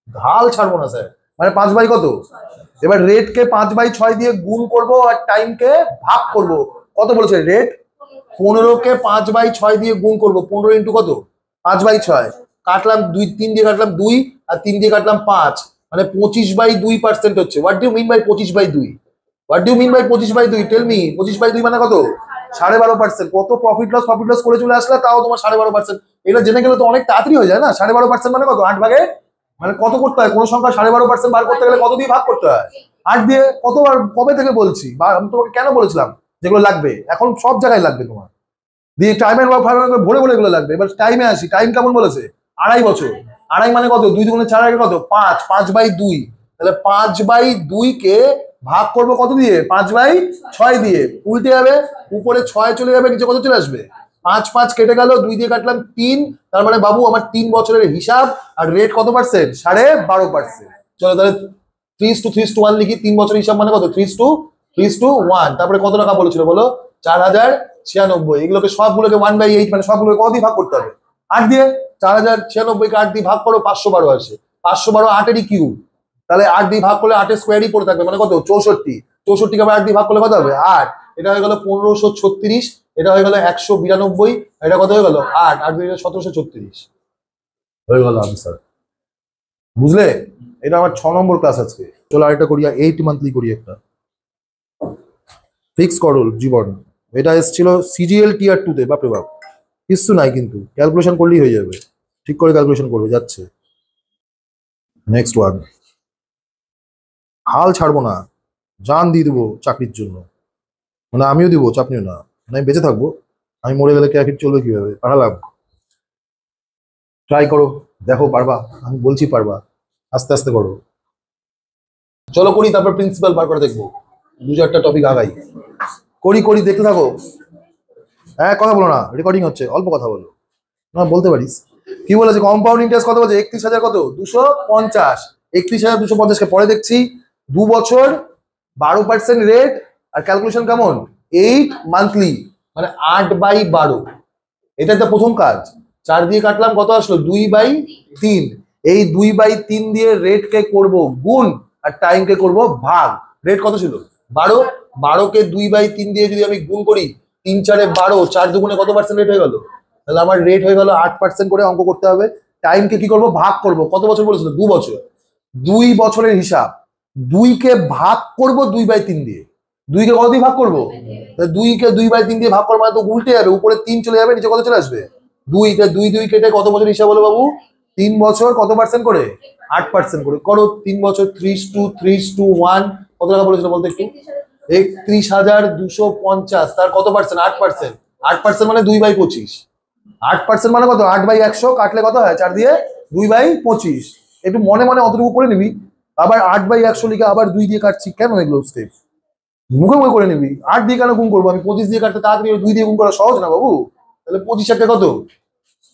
ঢাল ছাড়বো না স্যার। মানে 5/কত? এবার রেটকে 5/6 দিয়ে গুণ করব, আর টাইমকে ভাগ করব। কত বলেছে? রেট 15কে 5/6 দিয়ে গুণ করবো। 15 ইন্টু কত? 5/6। কাটলাম 2, 3 দিয়ে কাটলাম 2, আর 3 দিয়ে কাটলাম 5, মানে 25/2% হচ্ছে। What do mean by 25/2? What do mean by 25/2? Tell me. 25/2 মানে কত? 12.5%। কত প্রফিট লস করে চলে আসলে, তাও তোমার 12.5%। এটা জেনে গেলে তো অনেক তাড়াতাড়ি হয়ে যায় না? 12.5% মানে কত? 8 ভাগে, মানে কত করতে হয়? কোনো সংখ্যা 12.5% বার করতে গেলে কত দিয়ে ভাগ করতে হয়? 8 দিয়ে। কতবার কবে থেকে বলছি, বা আমি তোমাকে কেন বলেছিলাম যেগুলো লাগবে, এখন সব জায়গায় লাগবে তোমার। দিয়ে টাইমের ভরে ভরে এগুলো লাগবে। এবার টাইমে আসি। টাইম কেমন বলেছে? 2.5 বছর। 2.5 মানে কত? 2 × 4 কত? 5। 5/2। তাহলে 5/2 কে ভাগ করবো কত দিয়ে? 5/6 দিয়ে। উল্টে যাবে, উপরে 6 চলে যাবে, নিচে কত চলে আসবে? 5 5 কেটে গেল, 2 দিয়ে কাটলাম 3। তার মানে বাবু আমার 3 বছরের হিসাব। আর রেট কত পার্সেন্ট? 12.5%। চলো তাহলে 3:1 লিখি। 3 বছরের হিসাব মানে কত? 3:1। তারপরে কত টাকা বলেছিল বলো? 4,096। এগুলোকে সবগুলোকে 1/8, মানে সবগুলোকে কত দিয়ে ভাগ করতে হবে? 8 দিয়ে। 4,096কে 8 দিয়ে ভাগ করো, 512 আসে। 512 8-এরই কিউব। তাহলে 8 দিয়ে ভাগ করলে 8-এর স্কোয়ারই পড়ে থাকবে, মানে কত? 64। 64কে আবার 8 দিয়ে ভাগ করলে কত হবে? 8। এটা হয়ে গেল 1536। এটা হয়ে গেল 192। এটা কত হয়ে গেল? 8। 8 দিয়ে 1736 হয়ে গেল আনসার। বুঝলে? এটা আমার 6 নম্বর ক্লাস আজকে। চলো আরেকটা করি, 8 মান্থলি করি একটা। ফিক্স করল জীবন। এটা এসেছিল সিজিএল টিয়ার 2-তে। বাপরে বাপ, কিছু নাই, কিন্তু ক্যালকুলেশন করলেই হয়ে যাবে। ঠিক করে ক্যালকুলেশন করবে, যাচ্ছে। Next one. হাল ছাড়বো না, জান দিয়ে দেবো চাকরির জন্য। মানে আমিও দিব, চাপ নিও না। মানে আমি বেঁচে থাকবো, আমি মরে গেলে ক্যারিয়ার চলবে কিভাবে? পাঠালাম। ট্রাই করো, দেখো পারবা। আমি বলছি পারবা, আস্তে আস্তে করো। চলো করি, তারপর প্রিন্সিপাল বার করে দেখবো। 2-4টা টপিক আগাই। করি দেখতে থাকো। হ্যাঁ, কথা বলো না, রেকর্ডিং হচ্ছে, অল্প কথা বলো। না বলতে পারিস। কি বলেছে? কম্পাউন্ড ইন্টারেস্ট কত বলছে? 31,000 কত? 250। 31,250কে পরে দেখছি। 2 বছর, 12% রেট, আর ক্যালকুলেশন কেমন 8 মান্থলি মানে 8/12। এটা তো প্রথম কাজ। 4 দিয়ে কাটলাম কত আসলো 2/3। এই 2/3 দিয়ে রেট কে করব গুণ আর টাইম কে করব ভাগ। রেট কত ছিল 12, 12 কে 2/3 দিয়ে যদি আমি গুণ করি 3 4 12, 4 দুগুণে কত পার্সেন্ট রেট হয়ে গেল? তাহলে আমার রেট হয়ে গেল 8% করে অঙ্ক করতে হবে। টাইম কে কি করব ভাগ করব। কত বছর বলেছিল 2 বছর। 2 বছরের হিসাব 2 কে ভাগ করব 2/3 দিয়ে। 2 কে কত দিয়ে ভাগ করব? 2 কে 2/3 দিয়ে ভাগ করার মানে তো উল্টে যাবে, উপরে 3 চলে যাবে, নিচে কত চলে আসবে 2। 2 2 কেটে কত বছর হিসাব হলো বাবু? 3 বছর কত পার্সেন্ট করে 8% করে করো। 3 বছর 3:1 কত টাকা বলেছিল বলতে একটু? 31,250। তার কত পার্সেন্ট? 8%। 8% মানে 2/25। 8% মানে কত? 8/100 কাটলে কত হয় 4 দিয়ে? 2/25। একটু মনে মনে অতটুকু করে নিবি। আবার 8/100 লিখে আবার 2 দিয়ে কাটছি কেন? এগুলো স্টেপ মুখে মুখে করে নিবি। 8 দিয়ে কেন গুণ করবো আমি? 25 দিয়ে কাটতে তাড়াতাড়ি 2 দিয়ে গুণ করা সহজ না বাবু। তাহলে 25 একটা কত?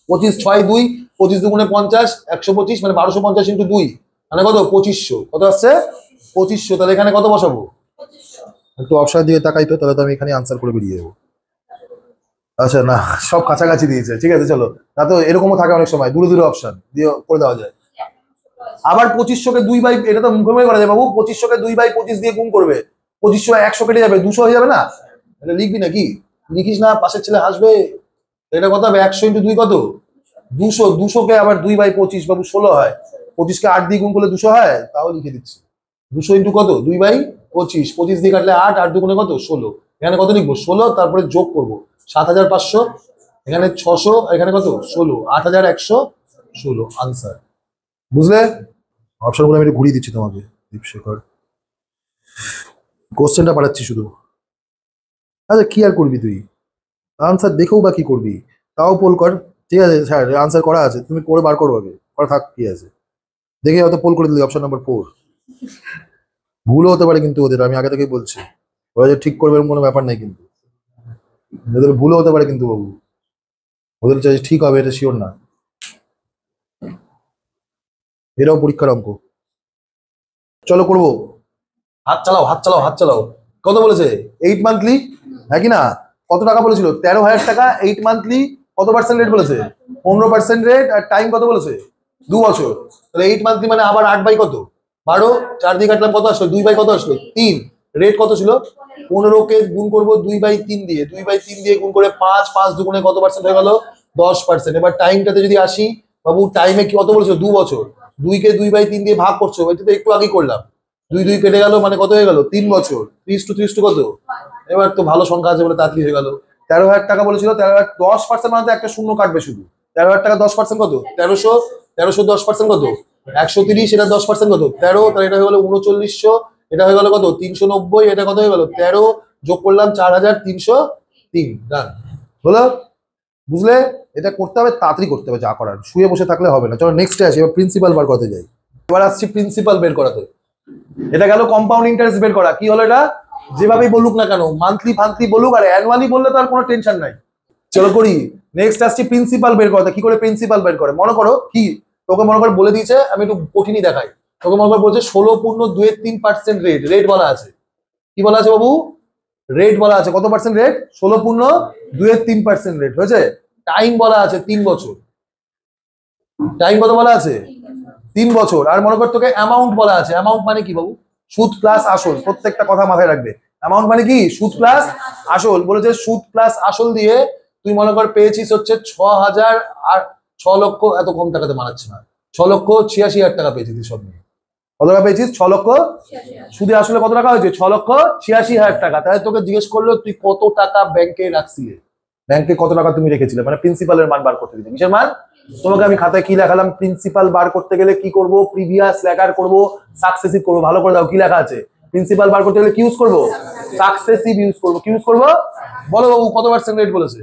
25 6 2, 25 দুগুণে 50, 125 মানে 1250 ইন্টু 2 মানে কত? 2500। কত আসছে? 2500। তাহলে এখানে কত বসাবো? একটু অপশন দিয়ে তাকাই তো, তাহলে তো আমি এখানে আনসার করে বেরিয়ে যাবো। আচ্ছা না, সব কাছাকাছি দিয়েছে, ঠিক আছে চলো। তা তো এরকমও থাকে অনেক সময়, দূরে দূরে অপশন দিয়ে করে দেওয়া যায়। আবার 2500 কে 2 বাই, এটা তো মুখে মুখে করা যায় বাবু। 2500 কে 2/25 দিয়ে গুণ করবে। 2500 100 কেটে যাবে, 200 হয়ে যাবে না? এটা লিখবি নাকি? লিখিস না, পাশের ছেলে হাসবে। এটা কত হবে? 100 ইন্টু 2 কত? 200। 200 কে আবার 2/25 বাবু 16 হয়। 25 কে 8 দিয়ে গুণ করলে 200 হয়, তাও লিখে দিচ্ছি। 200 ইন্টু কত? 2/25। 25 দিয়ে কাটলে 8, 8 দুগুণে কত? 16। এখানে কত লিখবো? 16। তারপরে যোগ করবো 7,500, এখানে 600, এখানে কত? 16। 8,116 আনসার। বুঝলে? অপশনগুলো আমি একটু ঘুরিয়ে দিচ্ছি তোমাকে দীপশেখর, কোশ্চেনটা পাঠাচ্ছি শুধু। আচ্ছা কি আর করবি তুই? আনসার দেখেও বা কি করবি? তাও পোল কর। ঠিক আছে স্যার, আনসার করা আছে, তুমি করে বার করো আগে, করা থাক কি আছে। দেখে হয়তো পোল করে দিলি অপশন নাম্বার 4। ভুলও হতে পারে কিন্তু ওদের, আমি আগে থেকেই বলছি। ওরা যে ঠিক করবে এরকম কোনো ব্যাপার নেই কিন্তু। ওদের ভুলও হতে পারে কিন্তু বাবু, ওদের চাই ঠিক হবে এটা শিওর না। এটাও পরীক্ষার অঙ্ক। চলো করবো। হাত চালাও, হাত চালাও, হাত চালাও। কত বলেছে? 8 মান্থলি, হ্যাঁ কি না? কত টাকা বলেছিল? 13,000 টাকা। 8 মান্থলি কত পার্সেন্ট রেট বলেছে? 15% রেট। আর টাইম কত বলেছে? 2 বছর। তাহলে 8 মান্থলি মানে আবার 8 বাই কত? 12। 4 দিয়ে কাটলাম কত আসলো? 2 বাই কত আসলো? 3। রেট কত ছিল? 15 কে গুণ করবো 2/3 দিয়ে। 2/3 দিয়ে গুণ করে 5, 5 দুগুণে কত পার্সেন্ট হয়ে গেল? 10%। এবার টাইমটাতে যদি আসি বাবু, টাইমে কি কত বলেছো? 2 বছর। 2 কে 2/3 দিয়ে ভাগ করছো, এটা তো একটু আগেই করলাম। 2 2 কেটে গেল মানে কত হয়ে গেল? 3 বছর। 30 কত? এবার তো ভালো সংখ্যা আছে বলে তাড়াতাড়ি হয়ে গেল। 13,000 টাকা বলেছিল। 13,000 10% মানে তো একটা শূন্য কাটবে শুধু। 13,000 টাকা 10% কত? 1300। 1300 10% কত? 130। এটা 10% কত? 13। তাহলে এটা হয়ে গেল 3900। এটা হয়ে গেল কত? 390। এটা কত হয়ে গেল? 13 যোগ করলাম 4,303। ডান হলো? বুঝলে? এটা করতে হবে, তাড়াতাড়ি করতে হবে, যা করার। শুয়ে বসে থাকলে হবে না। চলো নেক্সটে আসি, এবার প্রিন্সিপাল বার করতে যাই। এবার আসছি প্রিন্সিপাল বের করাতে। এটা গেল কম্পাউন্ড ইন্টারেস্ট বের করা। কি হলো এটা? যেভাবেই বলুক না কেন, মান্থলি ফান্থলি বলুক, আর অ্যানুয়ালি বললে তো আর কোনো টেনশন নাই। চলো করি। নেক্সট আসছি প্রিন্সিপাল বের করতে। কি করে প্রিন্সিপাল বের করে? মনে করো কি, তোকে মনে করে বলে দিয়েছে, আমি একটু কঠিনই দেখাই। তোকে মনে করে বলছে 16.23% রেট। রেট বলা আছে। কি বলা আছে বাবু? রেট বলা আছে। কত পার্সেন্ট রেট? 16.23% রেট হয়েছে। টাইম বলা আছে 3 বছর। টাইম কত বলা আছে? 3 বছর। আর মনে কর তোকে অ্যামাউন্ট বলা আছে। অ্যামাউন্ট মানে কি বাবু? সুদ প্লাস আসল। প্রত্যেকটা কথা মাথায় রাখবে। অ্যামাউন্ট মানে কি? সুদ প্লাস আসল। বলেছে সুদ প্লাস আসল দিয়ে তুই মনে কর পেয়েছিস হচ্ছে 6,000 আর 6 লক্ষ। এত কম টাকাতে মানাচ্ছে না। 6,86,000 টাকা পেয়েছিস সব নিয়ে। কত টাকা পেয়েছিস? 6 লক্ষ। সুদে আসলে কত টাকা হয়েছে? 6,86,000 টাকা। তাহলে তোকে জিজ্ঞেস করলো তুই কত টাকা ব্যাংকে রাখছিলে, ব্যাংকে কত টাকা তুমি রেখেছিলে, মানে প্রিন্সিপালের মান বার করতে দিতে। কিসের মান? তোমাকে আমি খাতায় কি লেখালাম? প্রিন্সিপাল বার করতে গেলে কি করব? প্রিভিয়াস লেখার করব, সাকসেসিভ করব। ভালো করে দাও, কি লেখা আছে? প্রিন্সিপাল বার করতে গেলে কি ইউজ করব? সাকসেসিভ ইউজ করব। কি ইউজ করব? বলো বাবু, কত পার্সেন্ট রেট বলেছে?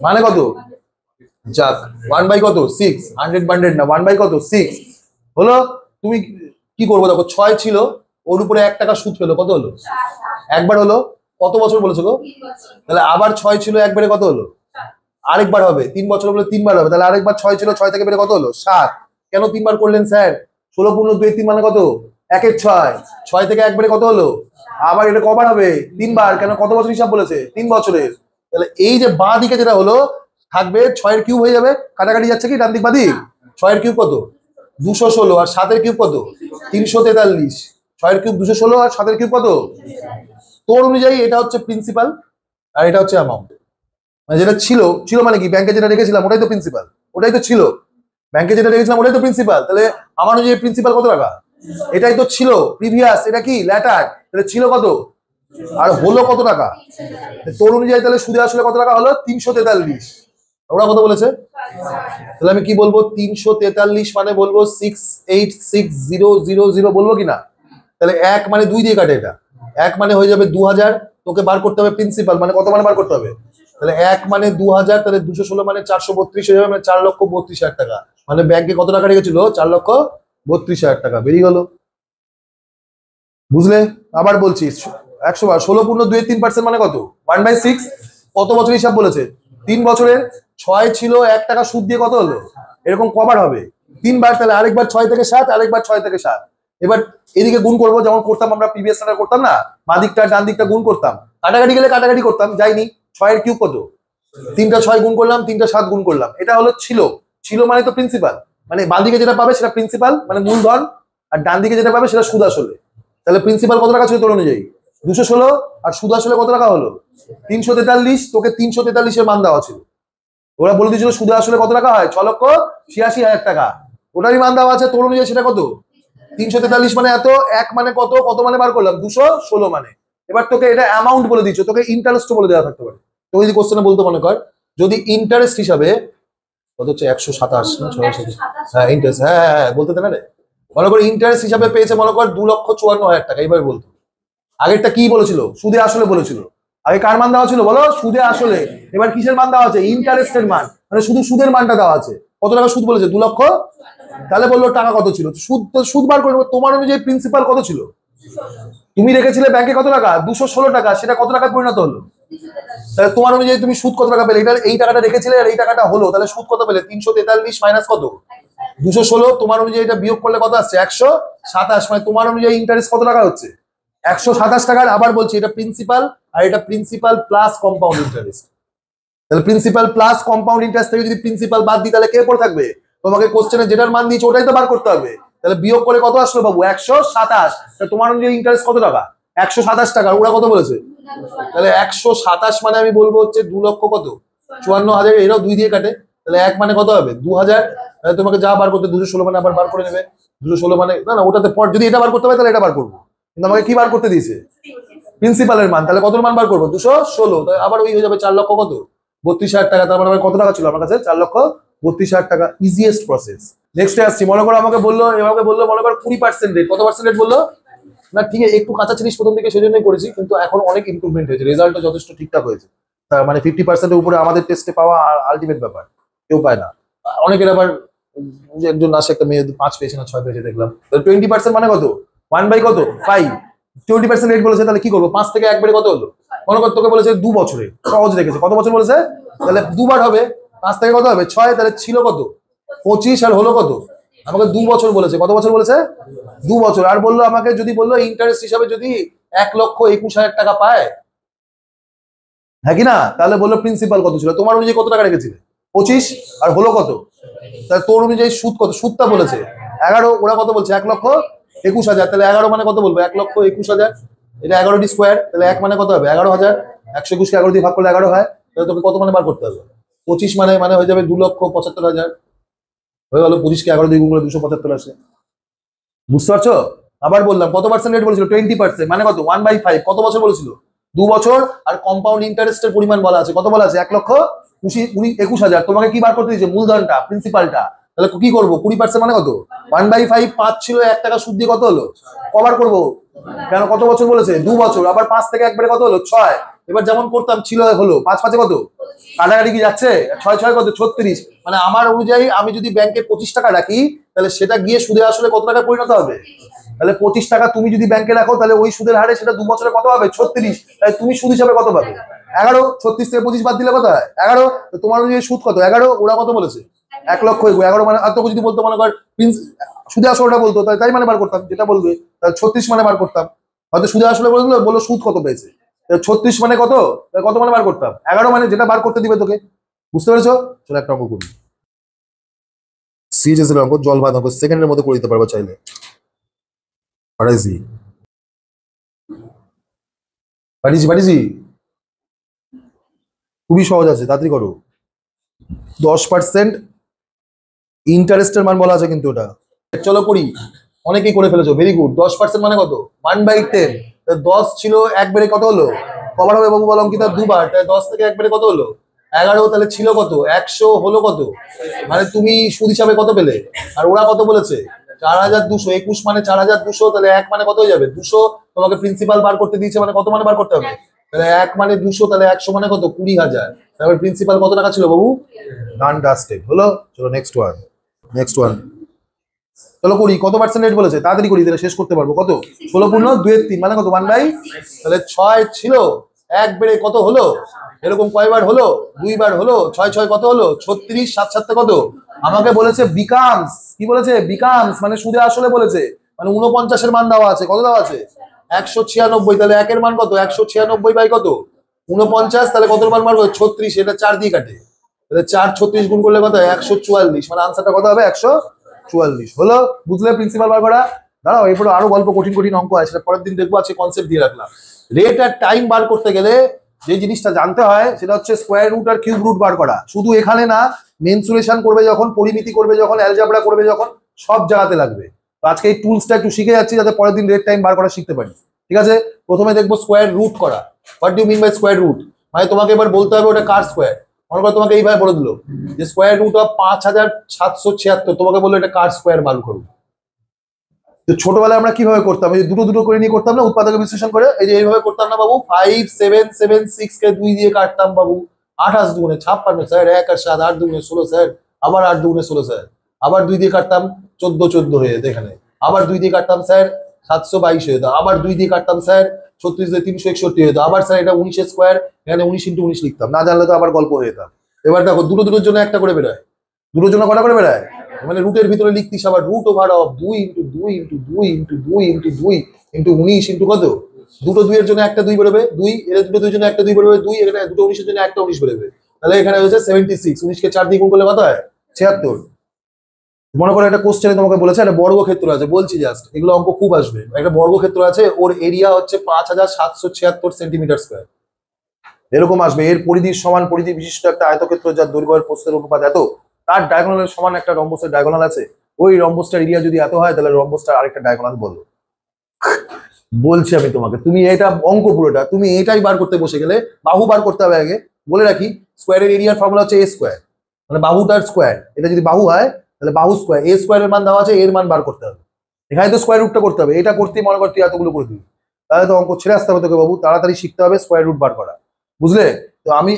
মানে কত? যাক, 1 বাই কত? 6। 100 না, 1 বাই কত? 6 হলো। তুমি কি করবো দেখো, 6 ছিল, ওর উপরে 1 টাকা সুদ পেলো, কত হলো? একবার হলো। কত বছর বলেছো গো? তাহলে আবার 6 ছিল, একবারে কত হলো? আরেকবার হবে। 3 বছর বলে 3 বার হবে। তাহলে আরেকবার 6 ছিল, 6 থেকে বেড়ে কত হলো? 7। কেন 3 বার করলেন স্যার? 16.23 মানে কত? 1 এর 6, 6 থেকে একবারে কত হলো? আবার এটা কবার হবে? 3 বার। কেন, কত বছর হিসাব বলেছে? 3 বছরের। তাহলে এই যে বাঁ দিকে যেটা হলো থাকবে 6 এর কিউব হয়ে যাবে, কাটাকাটি যাচ্ছে কি ডান দিক বাঁ দিক? 6 এর কিউব কত? 216, আর 7 এর কিউব কত? 343। 6 এর কিউব 216 আর 7 এর কিউব কত? তোর অনুযায়ী এটা হচ্ছে প্রিন্সিপাল আর এটা হচ্ছে অ্যামাউন্ট। মানে যেটা ছিল মানে কি, ব্যাংকে যেটা রেখেছিলাম ওটাই তো প্রিন্সিপাল, ওটাই তো ছিল। ব্যাংকে যেটা রেখেছিলাম ওটাই তো প্রিন্সিপাল। তাহলে আমার অনুযায়ী প্রিন্সিপাল কত টাকা? এটাই তো ছিল প্রিভিয়াস, এটা কি ল্যাটার, তাহলে ছিল কত আর হলো কত টাকা? তোর অনুযায়ী তাহলে সুদে আসলে কত টাকা হলো? 343। ওরা কত বলেছে? তাহলে আমি কি বলবো? 343 মানে বলবো 686000 বলবো কিনা? তাহলে 1 মানে 2 দিয়ে কাটে, এটা 1 মানে হয়ে যাবে 2000। তোকে বার করতে হবে প্রিন্সিপাল, মানে কত মানে বার করতে হবে? তাহলে 1 মানে 2000, তাহলে 216 মানে 432 হয়ে যাবে, মানে 4,32,000 টাকা। মানে ব্যাংকে কত টাকা রেখেছিল? 4,32,000 টাকা। বেরিয়ে গেল, বুঝলে? আবার বলছি 100 বার। 16 পূর্ণ 2 এর 3% মানে কত? 1/6। কত বছর হিসাব বলেছে? 3 বছরের। 6 ছিল 1 টাকা সুদ দিয়ে কত হলো? এরকম কবার হবে? 3 বার। তাহলে আরেকবার 6 থেকে 7, আরেকবার 6 থেকে 7। এবার এদিকে গুণ করবো, যেমন করতাম আমরা প্রিভিয়াস স্ট্যান্ডার্ড করতাম না, বাঁ দিকটা ডান দিকটা গুণ করতাম, কাটাকাটি গেলে কাটাকাটি করতাম, যাইনি। 6 এর কিউব কত? 3টা 6 গুণ করলাম, 3টা 7 গুণ করলাম। এটা হলো ছিল মানে তো প্রিন্সিপাল, মানে বাঁ দিকে যেটা পাবে সেটা প্রিন্সিপাল মানে মূলধন, আর ডান দিকে যেটা পাবে সেটা সুদ আসলে। তাহলে প্রিন্সিপাল কত টাকা ছিল তোর অনুযায়ী? 216, আর সুদ আসলে কত টাকা হলো? 343। তোকে 343 এর মান দেওয়া ছিল, ওরা বলে দিয়েছিল সুদ আসলে কত টাকা হয়? 6,86,000 টাকা। ওটারই মান দেওয়া আছে, তোর অনুযায়ী সেটা কত? 343 মানে এত, 1 মানে কত, কত মানে বার করলাম 216 মানে। এবার তোকে এটা অ্যামাউন্ট বলে দিচ্ছ, তোকে ইন্টারেস্ট বলে দেওয়া থাকতে পারে। তো যদি কোশ্চেনে বলতে মনে কর, যদি ইন্টারেস্ট হিসাবে কত হচ্ছে 127 না 627, হ্যাঁ ইন্টারেস্ট, হ্যাঁ বলতে দেবে না। মনে কর ইন্টারেস্ট হিসাবে পেয়েছে মনে কর 2,54,000 টাকা। এইভাবে বলতো। আগেরটা কি বলেছিল? সুদে আসলে বলেছিল। আগে কার মান দেওয়া ছিল বলো? সুদে আসলে। এবার কিসের মান দেওয়া আছে? ইন্টারেস্টের মান, মানে শুধু সুদের মানটা দেওয়া আছে। কত টাকা সুদ বলেছে? 2 লক্ষ। তাহলে বললো টাকা কত ছিল? সুদ বার করে তোমার অনুযায়ী প্রিন্সিপাল কত ছিল? তুমি রেখেছিলে ব্যাংকে কত টাকা? 216 টাকা। সেটা কত টাকায় পরিণত হলো? তাহলে তোমার অনুযায়ী তুমি সুদ কত টাকা পেলে? এটা এই টাকাটা রেখেছিলে আর এই টাকাটা হলো, তাহলে সুদ কত পেলে? 343 মাইনাস কত? 216। তোমার অনুযায়ী এটা বিয়োগ করলে কত আসছে? 127। মানে তোমার অনুযায়ী ইন্টারেস্ট কত টাকা হচ্ছে? 127 টাকার। আবার বলছি এটা প্রিন্সিপাল, আর এটা প্রিন্সিপাল প্লাস কম্পাউন্ড ইন্টারেস্ট। তাহলে প্রিন্সিপাল প্লাস কম্পাউন্ড ইন্টারেস্ট থেকে যদি প্রিন্সিপাল বাদ দিই তাহলে কে পড়ে থাকবে? তোমাকে কোশ্চেনে যেটার মান দিয়েছে ওটাই তো বার করতে হবে। তাহলে বিয়োগ করে কত আসলো বাবু? 127। তোমার অনুযায়ী ইন্টারেস্ট কত টাকা? 127 টাকা। ওরা কত বলেছে? তাহলে 127 মানে আমি বলবো হচ্ছে 2 লক্ষ কত 54,000। এরাও 2 দিয়ে কাটে। তাহলে 1 মানে কত হবে? 2000। তাহলে তোমাকে যা বার করতে 216 মানে আবার বার করে নেবে। 216 মানে না ওটাতে পর যদি এটা বার করতে হবে তাহলে এটা বার করবো, কিন্তু আমাকে কি বার করতে দিয়েছে? প্রিন্সিপালের মান। তাহলে কত মান বার করবো? 216। তাহলে আবার ওই হয়ে যাবে 4 লক্ষ কত 32,000 টাকা। তার মানে আমার কত টাকা ছিল আমার কাছে? 4,32,000 টাকা। Easiest process. নেক্সটে আসছি। মনে করো আমাকে বললো মনে করো 20% রেট। কত পার্সেন্ট রেট বললো? না ঠিক আছে, একটু কাঁচা জিনিস প্রথম থেকে সেজন্যই করেছি, কিন্তু এখন অনেক ইমপ্রুভমেন্ট হয়েছে, রেজাল্টও যথেষ্ট ঠিকঠাক হয়েছে। তার মানে 50% উপরে আমাদের টেস্টে পাওয়া আলটিমেট ব্যাপার, কেউ পায় না। অনেকের আবার একজন আসে, একটা মেয়ে 5 পেয়েছে না 6 পেয়েছে দেখলাম। 20% মানে কত? 1/5। 20% রেট বলেছে, তাহলে কি করবো? 5 থেকে একবারে কত হলো? মনে কর তোকে বলেছে 2 বছরে, সহজ রেখেছে। কত বছর বলেছে? তাহলে 2 বার হবে। 5 থেকে কত হবে? 6। তাহলে ছিল কত? 25 আর হলো কত? আমাকে 2 বছর বলেছে। কত বছর বলেছে? 2 বছর। আর বললো আমাকে, যদি বললো ইন্টারেস্ট হিসাবে যদি 1,21,000 টাকা পায়, হ্যাঁ কি না? তাহলে বললো প্রিন্সিপাল কত ছিল? তোমার অনুযায়ী কত টাকা রেখেছিলে? 25। আর হলো কত? তাহলে তোর অনুযায়ী সুদ কত? সুদটা বলেছে 11। ওরা কত বলছে? 1,21,000। তাহলে 11 মানে কত বলবো? 1,21,000। এটা 11টি স্কোয়ার। তাহলে 1 মানে কত হবে? 11,000। 121কে 11 দিয়ে ভাগ করলে 11 হয়। তাহলে তোকে কত মানে বার করতে হবে? 25 মানে হয়ে যাবে 2,75,000। হয়ে গেল। 25কে 11 দিয়ে গুণ করে 275 আসে। বুঝতে পারছো? আবার বললাম কত পার্সেন্ট রেট বলেছিল? 20%। মানে কত? 1/5। কত বছর বলেছিল? 2 বছর। আর কম্পাউন্ড ইন্টারেস্টের পরিমাণ বলা আছে। কত বলা আছে? 1,21,000। তোমাকে কি বার করতে দিয়েছে? মূলধনটা, প্রিন্সিপালটা। তাহলে কি করবো? 20% মানে কত? 1/5। 5 ছিল 1 টাকা সুদ দিয়ে কত হলো? কবার করবো? কেন, কত বছর বলেছে? 2 বছর। আবার 5 থেকে একবারে কত হলো? 6। এবার যেমন করতাম ছিল হলো। 5 5 কত? কাটাকাটি কি যাচ্ছে? 6 6 কত? 36। মানে আমার অনুযায়ী আমি যদি ব্যাংকে 25 টাকা রাখি, তাহলে সেটা গিয়ে সুদে আসলে কত টাকা পরিণত হবে? তাহলে 25 টাকা তুমি যদি ব্যাংকে রাখো, তাহলে ওই সুদের হারে সেটা 2 বছরে কত হবে? 36। তাহলে তুমি সুদ হিসাবে কত পাবে? 11। 36 থেকে 25 বাদ দিলে কত হয়? 11। তোমার অনুযায়ী সুদ কত? 11। ওরা কত বলেছে? 1 লক্ষ 11 মানে আর তোকে যদি বলতো মনে কর সুদে আসলটা বলতো তাই মানে বার করতাম, যেটা বলবে তাহলে 36 মানে বার করতাম। হয়তো সুদে আসলে বললো সুদ কত পেয়েছে, 36 মানে কত, কত মানে বার করতাম 11 মানে যেটা বার করতে দিবে তোকে। বুঝতে পেরেছো? চলো একটা অঙ্ক করি, সিরিয়াস অঙ্ক, জল ভাত অঙ্ক, সেকেন্ডের মধ্যে করে দিতে পারবো চাইলে। পারিজি পারিজি পারিজি, খুবই সহজ আছে, তাড়াতাড়ি করো। 10% ইন্টারেস্টের মান বলা আছে কিন্তু ওটা। চলো করি, অনেকেই করে ফেলেছো, ভেরি গুড। 10% মানে কত? 1/10। 10 ছিল, একবারে কত হলো? কবার হবে বাবু বল অঙ্কিতা? দুবার। তাই 10 থেকে একবারে কত হলো? 11। তাহলে ছিল কত? 100 হলো কত? মানে তুমি সুদ হিসাবে কত পেলে? আর ওরা কত বলেছে? 4200। 21 মানে 4200, তাহলে 1 মানে কত হয়ে যাবে? 200। তোমাকে প্রিন্সিপাল বার করতে দিয়েছে, মানে কত মানে বার করতে হবে? তাহলে 1 মানে 200, তাহলে 100 মানে কত? 20,000। তারপর প্রিন্সিপাল কত টাকা ছিল বাবু? ডান ডাস্টেড হলো। চলো নেক্সট ওয়ান, নেক্সট ওয়ান। চলো করি, কত পার্সেন্ট রেট বলেছে? তাড়াতাড়ি করি, তাহলে শেষ করতে পারবো। কত? 16 পূর্ণ 2/3 মানে কত? 1/, তাহলে 6 ছিল, 1 বেড়ে কত হলো? এরকম কয়বার হলো? 2 বার হলো। 6 6 কত হলো? 36। 7 7 কত? আমাকে বলেছে বিকামস, কি বলেছে? বিকামস মানে সুদে আসলে বলেছে, মানে 49 এর মান দেওয়া আছে। কত দেওয়া আছে? 196। তাহলে 1 এর মান কত? 196 বাই কত? 49। তাহলে কত মান মারবো? 36। এটা 4 দিয়ে কাটে, তাহলে 4 36 গুণ করলে কত? 144। মানে আনসারটা কত হবে? 144 হলো। বুঝলে প্রিন্সিপাল বার করা? দাঁড়াও, এরপরে আরো গল্প কঠিন কঠিন অঙ্ক আছে, সেটা পরের দিন দেখবো। আছে কনসেপ্ট দিয়ে রাখলাম। রেট আর টাইম বার করতে গেলে যে জিনিসটা জানতে হয় সেটা হচ্ছে স্কোয়ার রুট আর কিউব রুট বার করা। শুধু এখানে না, মেনসুরেশন করবে যখন, পরিমিতি করবে যখন, অ্যালজাবরা করবে যখন, সব জায়গাতে লাগবে। তো আজকে এই টুলসটা একটু শিখে যাচ্ছি যাতে পরের দিন রেট টাইম বার করা শিখতে পারি। ঠিক আছে, প্রথমে দেখবো স্কোয়ার রুট করা। What do mean by square root? মানে তোমাকে এবার বলতে হবে ওটা কার স্কোয়ার। মনে করো তোমাকে এইভাবে বলে দিল যে স্কোয়ার রুট অফ 5776, তোমাকে বললো এটা কার স্কোয়ার বার করো। তো ছোটবেলায় আমরা কিভাবে করতাম? এই দুটো দুটো করে নিয়ে করতাম না, উৎপাদক বিশ্লেষণ করে। এই যে এইভাবে করতাম না বাবু? 5 7 7 6 কে 2 দিয়ে কাটতাম বাবু। 28 দুগুণে 56 স্যার, 1 আর 7, 8 দুগুণে 16 স্যার, আবার 8 দুগুণে 16 স্যার, আবার 2 দিয়ে কাটতাম 14 14 হয়ে যেত এখানে, আবার 2 দিয়ে কাটতাম স্যার 722 হয়ে যেত, আবার 2 দিয়ে কাটতাম স্যার 36 দিয়ে 361 হয়ে যেত, আবার স্যার এটা 19 স্কোয়ার, এখানে 19 × 19 লিখতাম, না জানলে তো আবার গল্প হয়ে যেতাম। এবার দেখো দুটো দুটোর জন্য একটা করে বেরোয়, দুটোর জন্য কটা করে বেরোয়? মানে রুটের ভিতরে লিখতিস আবার রুট ওভার অফ 2 × 2 × 2 × 2 × 2 × 19 × কত? দুটো 2 এর জন্য একটা 2 বেরোবে, 2 এর দুটো 2 এর জন্য একটা 2 বেরোবে, 2 এখানে দুটো 19 এর জন্য একটা 19 বেরোবে। তাহলে এখানে হচ্ছে 76। 19 কে 4 দিয়ে গুণ করলে কত হয়? 76। মনে করো একটা কোশ্চেনে তোমাকে বলেছে একটা বর্গক্ষেত্র আছে, বলছি জাস্ট, এগুলো অঙ্ক খুব আসবে। একটা বর্গক্ষেত্র আছে, ওর এরিয়া হচ্ছে 5776 সেন্টিমিটার স্কোয়ার, এরকম আসবে। এর পরিধির সমান পরিধি বিশিষ্ট একটা আয়তক্ষেত্র যার দৈর্ঘ্যের প্রস্থের অনুপাত এত, তার ডায়াগোনালের সমান একটা রম্বসের ডায়াগোনাল আছে। ওই রম্বসটার এরিয়া যদি এত হয় তাহলে রম্বসটার আরেকটা ডায়াগোনাল বলো। বলছি আমি তোমাকে, তুমি এটা অঙ্ক পুরোটা তুমি এটাই বার করতে বসে গেলে বাহু বার করতে হবে আগে। বলে রাখি, স্কোয়ারের এরিয়ার ফর্মুলা হচ্ছে এ স্কোয়ার, মানে বাহুটার স্কোয়ার। এটা যদি বাহু হয় তাহলে বাহু স্কোয়ার, এ স্কোয়ারের মান দেওয়া আছে, এর মান বার করতে হবে। এখানে তো স্কোয়ার রুটটা করতে হবে, এটা করতেই মনে করতে এতগুলো করে দিবি, তাহলে তো অঙ্ক ছেড়ে আসতে হবে তোকে বাবু। তাড়াতাড়ি শিখতে হবে স্কোয়ার রুট বার করা, বুঝলে? তো আমি,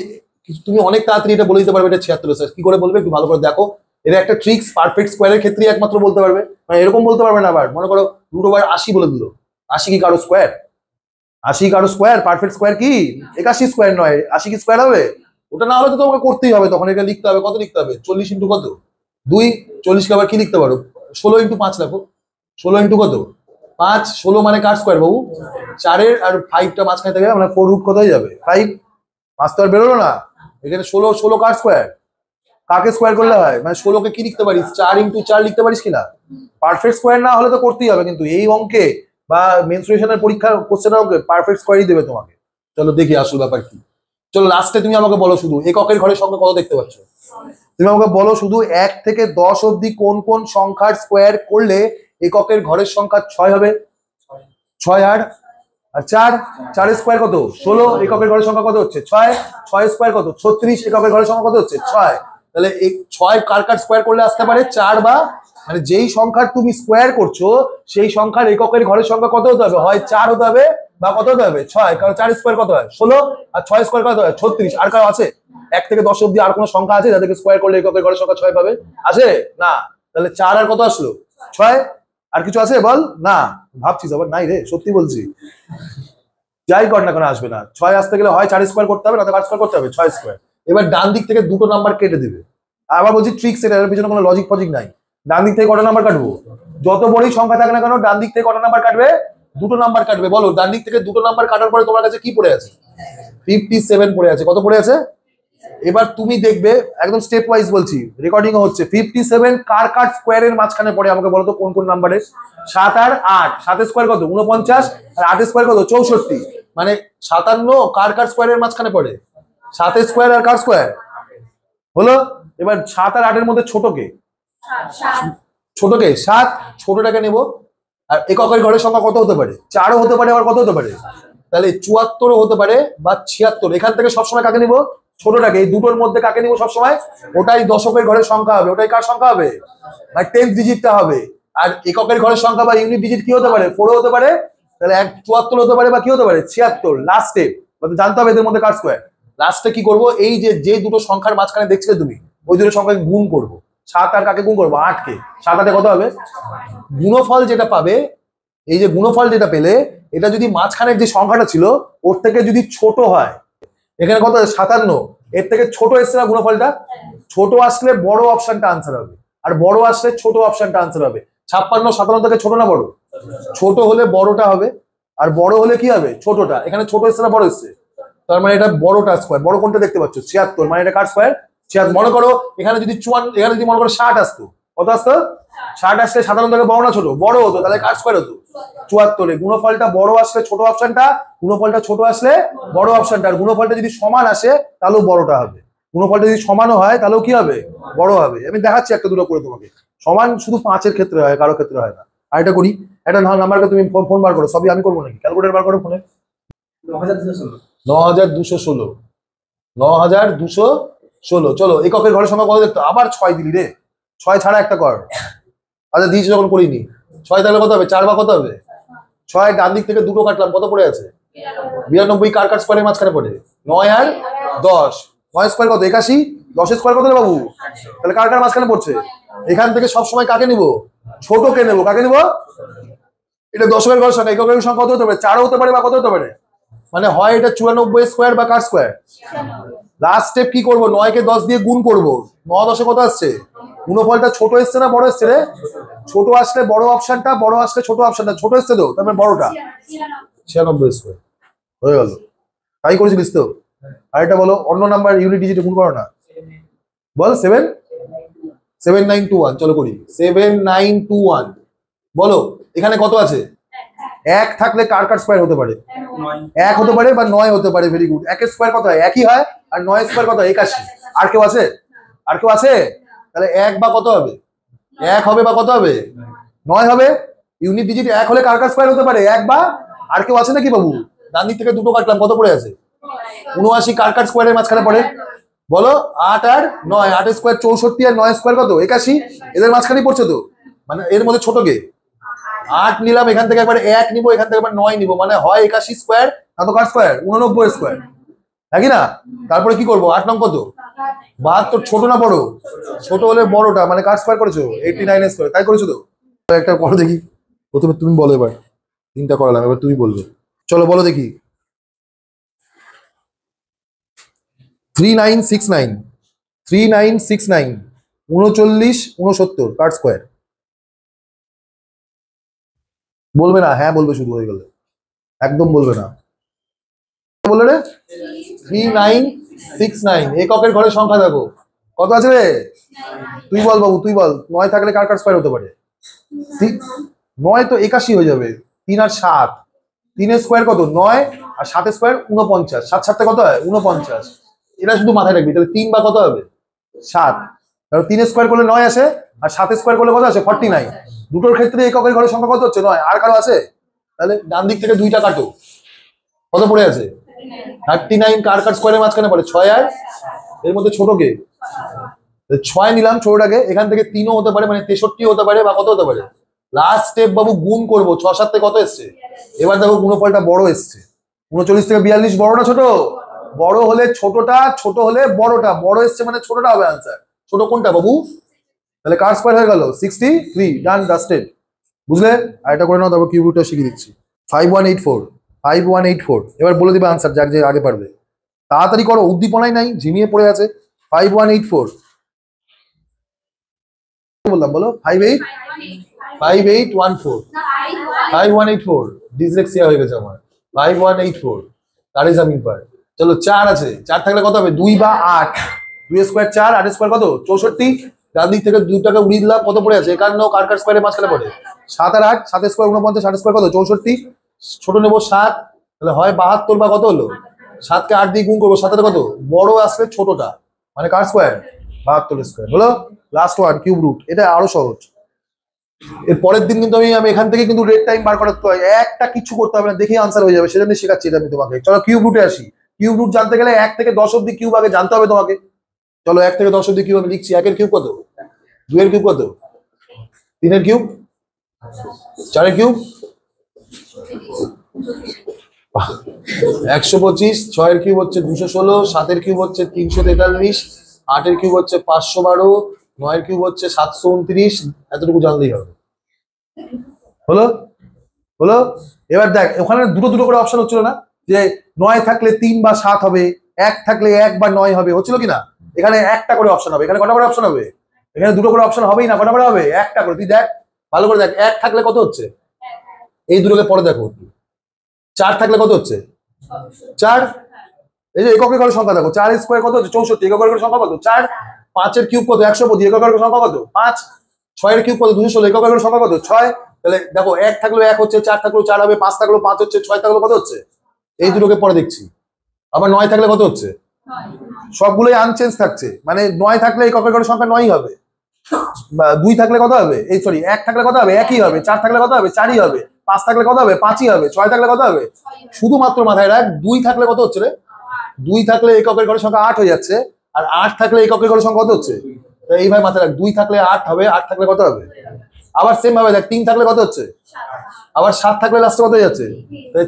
তুমি অনেক তাড়াতাড়ি এটা বলে দিতে পারবে এটা 76 স্যার। কি করে বলবে একটু ভালো করে দেখো, এটা একটা ট্রিক্স, পারফেক্ট স্কোয়ারের ক্ষেত্রে একমাত্র বলতে পারবে, মানে এরকম বলতে পারবে না। আবার মনে করো রুট ওভার 80 বলে দিল, 80 কি কারো স্কোয়ার? 80 কারো স্কোয়ার? পারফেক্ট স্কোয়ার কি 81 স্কোয়ার নয়, 80 কি স্কোয়ার হবে? ওটা না হলে তো তোমাকে করতেই হবে, তখন এটা লিখতে হবে। কত লিখতে হবে? 40 × কত? 2। 40 কে আবার কি লিখতে পারো? 16 × 5 লেখো। 16 × কত? 5। 16 মানে কার স্কোয়ার বাবু? 4-এর, আর 5টা মাঝখানে থেকে মানে 4 রুট কত হয়ে যাবে? 5। 5 তো আর বেরোলো না এখানে। 16 16 কার স্কোয়ার? কাকে স্কোয়ার করলে হয়? মানে 16 কে কি লিখতে পারিস? 4 × 4 লিখতে পারিস কিনা? পারফেক্ট স্কোয়ার না হলে তো করতেই হবে, কিন্তু এই অঙ্কে বা মেনসুরেশনের পরীক্ষার কোশ্চেনের অঙ্কে পারফেক্ট স্কোয়ারই দেবে তোমাকে। চলো দেখি আসল ব্যাপার কি। চলো লাস্টে তুমি আমাকে বলো শুধু এককের ঘরের সংখ্যা কত দেখতে পাচ্ছ? তুমি আমাকে বলো শুধু 1 থেকে 10 অব্দি কোন কোন সংখ্যার স্কোয়ার করলে এককের ঘরের সংখ্যা 6 হবে? 6 আর 4, 4 স্কোয়ার কত? 16। এককের ঘরের সংখ্যা কত হচ্ছে? 6। 6 স্কোয়ার কত? 36। এককের ঘরের সংখ্যা কত হচ্ছে? 6। তাহলে এই 6 কার কার স্কোয়ার করলে আসতে পারে? 4 বা, মানে যেই সংখ্যার তুমি স্কোয়ার করছো সেই সংখ্যার এককের ঘরের সংখ্যা কত হতে হবে? হয় 4 হতে হবে বা কত হতে হবে? 6। কারণ 4 স্কোয়ার কত হয়? 16, আর 6 স্কোয়ার কত হয়? 36। আর কারো আছে 1 থেকে 10 অব্দি আর কোনো সংখ্যা আছে যাদেরকে স্কোয়ার করলে এককের ঘরের সংখ্যা 6 পাবে? আছে না? তাহলে 4 আর কত আসলো? 6। আর কিছু আছে বল? না, ভাবছিস আবার? নাই রে, সত্যি বলছি। যাই কর না কেন আসবে না। 6 আসতে গেলে হয় 4 স্কোয়ার করতে হবে, না 8 স্কোয়ার করতে হবে। 6 স্কোয়ার। এবার ডান দিক থেকে দুটো নাম্বার কেটে দিবে, আবার বলছি ট্রিক্স, এটার পিছনে কোনো লজিক ফজিক নাই। ডান দিক থেকে কটা নাম্বার কাটবো? যত বড়ই সংখ্যা থাকে না কেন ডান দিক থেকে কটা নাম্বার কাটবে? দুটো নাম্বার কাটবে। বলো ডান দিক থেকে দুটো নাম্বার কাটার পরে তোমার কাছে কি পড়ে আছে? 57 পড়ে আছে। কত পড়ে আছে? এবার তুমি দেখবে একদম স্টেপ ওয়াইজ বলছি, রেকর্ডিং হচ্ছে। 57 কার কার স্কোয়ারের মাঝখানে পড়ে? আমাকে বলো তো কোন কোন নাম্বারে? 7 আর 8, 7 স্কোয়ার কত? 49, আর 8 স্কোয়ার কত? 64। মানে 57 কার কার স্কোয়ারের মাঝখানে পড়ে? 7 স্কোয়ার আর কার স্কোয়ার হলো। এবার 7 আর 8 মধ্যে ছোটকে? ছোটকে 7, ছোটটাকে নেব। আর এককের ঘরের সংখ্যা কত হতে পারে? 4ও হতে পারে, আবার কত হতে পারে? তাহলে 74ও হতে পারে বা 76। এখান থেকে সবসময় কাকে নিব? ছোটটাকে। এই দুটোর মধ্যে কাকে নিব সবসময়? ওটাই দশকের ঘরের সংখ্যা হবে। ওটাই কার সংখ্যা হবে? আর 10th ডিজিটটা হবে। আর এককের ঘরের সংখ্যা বা ইউনিট ডিজিট কি হতে পারে? 4 হতে পারে। তাহলে 74 হতে পারে বা কি হতে পারে? 76। লাস্টে জানতে হবে এদের মধ্যে কার স্কোয়ার। লাস্টে কি করব? এই যে দুটো সংখ্যার মাঝখানে দেখছিলে তুমি, ওই দুটো সংখ্যাকে গুণ করব। 7 আর কাকে গুণ করবো? 8 কে। 7 8 কত হবে? গুণফল যেটা পাবে, এই যে গুণফল যেটা পেলে, এটা যদি মাঝখানের যে সংখ্যাটা ছিল ওর থেকে যদি ছোট হয়, এখানে কত? 57, এর থেকে ছোট এসছে না গুণফলটা? ছোট আসলে বড় অপশনটা আনসার হবে, আর বড় আসলে ছোট অপশনটা আনসার হবে। 56 57 থেকে ছোট না বড়? ছোট হলে বড়টা হবে, আর বড় হলে কি হবে? ছোটটা। এখানে ছোট এসছে না বড় এসছে? তার মানে এটা বড়টা স্কোয়ার। বড় কোনটা দেখতে পাচ্ছ? 76। মানে এটা কার স্কোয়ার? 76। মনে করো এখানে যদি 54, এখানে যদি মনে করো 60 আসতো, কত আসতো? 60 আসলে 57 থেকে বড় না ছোট? বড় হতো। তাহলে কার স্কোয়ার হতো? 74। গুণফলটা বড় আসলে ছোট অপশনটা, গুণফলটা ছোট আসলে বড় অপশনটা, আর গুণফলটা যদি সমান আসে তাহলেও বড়টা হবে। গুণফলটা যদি সমানও হয় তাহলেও কি হবে? বড় হবে। আমি দেখাচ্ছি একটা দুটো করে তোমাকে। সমান শুধু 5-এর ক্ষেত্রে হয়, কারো ক্ষেত্রে হয় না। আর এটা করি, একটা নাম্বারকে তুমি ফোন বার করো। সবই আমি করবো নাকি? ক্যালকুলেটর বার করো ফোনে। 9216। 9216। চলো এককের ঘরের সংখ্যা কত দেখতো? আবার 6 দিলি রে। 6 ছাড়া একটা কর। আচ্ছা দিয়েছি যখন করিনি। 6 তাহলে কত হবে? 4 বা কত হবে? 6 ডান দিক থেকে দুটো কাটলাম, কত পড়ে আছে? 92 কার কার স্কোয়ারের মাঝখানে পড়ে? 9 আর 10। 9 স্কোয়ার কত? 81। 10 স্কোয়ার কত রে বাবু? তাহলে কার কার মাঝখানে পড়ছে? এখান থেকে সবসময় কাকে নিব? ছোটকে নেবো। কাকে নিব? এটা দশকের ঘরের সংখ্যা। এককের সংখ্যা কত হতে পারে? 4 হতে পারে বা কত হতে পারে? মানে হয় এটা 94 স্কোয়ার বা কার স্কোয়ার। লাস্ট স্টেপ কি করবো? 9 কে 10 দিয়ে গুণ করবো। 9 10 কত আসছে? গুণফলটা ছোট এসছে না বড় এসছে রে? ছোট আসলে বড় অপশনটা, বড় আসলে ছোট অপশনটা। ছোট এসছে তো, তারপরে বড়টা। 96 স্কোয়ার হয়ে গেল। তাই করেছিলিস তো? আর এটা বলো অন্য নাম্বার ইউনিট ডিজিটে গুণ করো না। বল 7921। চলো করি। 7921। বলো এখানে কত আছে? 1 থাকলে কার কার স্কোয়ার হতে পারে? 1 হতে পারে বা 9 হতে পারে। Very good. 1 স্কোয়ার কত হয়? একই হয়। আর 9 স্কোয়ার কত হয়? 81। আর কেউ আছে? আর কেউ আছে? তাহলে 1 বা কত হবে? 1 হবে বা কত হবে? 9 হবে। ইউনিট ডিজিট 1 হলে কার কার স্কোয়ার হতে পারে? 1 বা আর কেউ আছে নাকি বাবু? ডান দিক থেকে দুটো কাটলাম, কত পড়ে আছে? 79 কার কার স্কোয়ারের মাঝখানে পড়ে? বলো 8 আর 9। 8 স্কোয়ার 64 আর 9 স্কোয়ার কত? 81। এদের মাঝখানেই পড়ছে তো, মানে এর মধ্যে ছোট কে? 8 নিলাম, এখান থেকে একবার 1 নিবো, এখান থেকে একবার 9 নিবো। মানে হয় 81 স্কোয়ার না তো কার স্কোয়ার? 89 স্কোয়ার। নাকি না? তারপরে কি করবো? 8 নং কত? 72। ছোট না বড়? ছোট হলে বড়টা, মানে কার স্কোয়ার করেছো? 89 স্কোয়ার। তাই করেছো তো? একটা করো দেখি। প্রথমে তুমি বলো। এবার 3টা করালাম, এবার তুমি বলবে। চলো বলো দেখি। 3969। 3969 39 69 কার স্কোয়ার? বলবে না? হ্যাঁ বলবে শুধু, হয়ে গেলে। একদম বলবে না। বললে রে 3969। এককের ঘরের সংখ্যা দেখো কত আছে রে? তুই বল বাবু, তুই বল। 9 থাকলে কার কার স্কোয়ার হতে পারে? 9 তো 81 হয়ে যাবে। 3 আর 7। 3 এর স্কোয়ার কত? 9। আর 7 স্কোয়ার 49। 7 7 কত হয়? 49। এটা শুধু মাথায় রাখবি। তাহলে 3 বা কত হবে? 7। তাহলে 3 স্কোয়ার করলে 9 আসে, আর 7 স্কোয়ার করলে কত আসে? 49। দুটোর ক্ষেত্রে এককের ঘরের সংখ্যা কত হচ্ছে? 9। আর কারো আছে? তাহলে ডান দিক থেকে 2টা কাটো। কত পড়ে আছে? 39 কার কার স্কোয়ারের মাঝখানে পড়ে? 6 আর এর মধ্যে ছোট কে? 6 নিলাম ছোটটাকে। এখান থেকে 3ও হতে পারে, মানে 63 হতে পারে বা কত হতে পারে? লাস্ট স্টেপ বাবু গুণ করবো। 6 7 থেকে কত এসছে? এবার দেখো গুণফলটা বড় এসছে। 39 থেকে 42 বড় না ছোট? বড় হলে ছোটটা, ছোট হলে বড়টা। বড় এসছে মানে ছোটটা হবে আনসার। ছোট কোনটা বাবু? তাহলে কার স্কোয়ার হয়ে গেল 63। ডান, ডাস্টেড। বুঝলে? আর এটা করে নাও, তারপর কিউবিটা শিখিয়ে দিচ্ছি। 5184। 5184। এবার বলে দিবে আনসার, যাক যে আগে পারবে। তাড়াতাড়ি করো, উদ্দীপনাই নাই, ঝিমিয়ে পড়ে আছে। 5184। বললাম বলো 5814 5184 ডিসলেক্সিয়া হয়ে গেছে আমার 5184 তার ইজ আমিং পার। চলো 4 আছে, 4 থাকলে কত হবে 2 বা 8, 2 স্কয়ার 4, 8 স্কয়ার কত 64। ডান দিক থেকে 2 টাকা উড়িয়ে দিলাম, কত পড়ে আছে 51, কার স্কয়ারের মাঝখানে পড়ে 7 আর 8, 7 স্কয়ার 49, 8 স্কয়ার কত 64, ছোট নেবো 7, তাহলে হয় 72 বা কত হলো 7 কে 8 দিয়ে গুণ করবো 7 কত বড় আসলে ছোটটা, মানে কার স্কয়ার 72 স্কয়ার হলো। লাস্ট ওয়ান কিউব রুট, এটা আরো সহজ। এর পরের দিন কিন্তু আমি এখান থেকে কিন্তু রেড টাইম বার করাতে হয়, একটা কিছু করতে হবে না, দেখেই আনসার হয়ে যাবে, সেজন্য শেখাচ্ছি এটা আমি তোমাকে। চলো কিউব রুটে আসি। কিউব রুট জানতে গেলে 1 থেকে 10 অব্দি কিউব আগে জানতে হবে তোমাকে। চলো 1 থেকে 10 অব্দি কিউব আমি লিখছি। 1 এর কিউব কত, 2 এর কিউব কত, 3 এর কিউব, 4 এর কিউব 125, 6 এর কিউব হচ্ছে 216, 7 এর কিউব হচ্ছে 343, 8 এর কিউব হচ্ছে 512, 9 এর কিউব হচ্ছে 729। এতটুকু জানলেই হবে। হলো হলো। এবার দেখ ওখানে দুটো দুটো করে অপশন হচ্ছিল না, যে 9 থাকলে 3 বা 7 হবে, 1 থাকলে 1 বা 9 হবে, হচ্ছিল কিনা? এখানে একটা করে অপশন হবে, এখানে কটা করে অপশন হবে? এখানে দুটো করে অপশন হবেই না, কটা করে হবে? একটা করে। তুই দেখ ভালো করে দেখ, 1 থাকলে কত হচ্ছে, এই দুটোকে পরে দেখো। 4 থাকলে কত হচ্ছে 4, এই যে এককের ঘরের সংখ্যা দেখো, 4 স্কয়ার কত হচ্ছে 64, এককের ঘরের সংখ্যা কত 4, 5 এর কিউব কত 125, এককের ঘরের সংখ্যা কত 5, 6 এর কিউব কত 216, এককের ঘরের সংখ্যা কত 6। তাহলে দেখো 1 থাকলেও 1 হচ্ছে, 4 থাকলেও 4 হবে, 5 থাকলেও 5 হচ্ছে, 6 থাকলেও কত হচ্ছে, এই দুটোকে পরে দেখছি। আবার 9 থাকলে কত হচ্ছে, সবগুলোই আনচেঞ্জ থাকছে, মানে 9 থাকলে এককের ঘরের সংখ্যা 9ই হবে, 2 থাকলে কত হবে, এই সরি 1 থাকলে কত হবে, 1ই হবে, 4 থাকলে কত হবে 4ই হবে, 5 থাকলে কত হবে 5ই হবে, 6 থাকলে কত হবে, শুধুমাত্র মাথায় রাখ 2 থাকলে কত হচ্ছে রে, 2 থাকলে এককের ঘরের সংখ্যা 8 হয়ে যাচ্ছে, আর 8 থাকলে এককের ঘরের সংখ্যা কত হচ্ছে, তো এইভাবে মাথায় রাখ 2 থাকলে 8 হবে, 8 থাকলে কত হবে। আবার সেম ভাবে দেখ 3 থাকলে কত হচ্ছে, আবার 7 থাকলে লাস্টে কত হয়ে যাচ্ছে,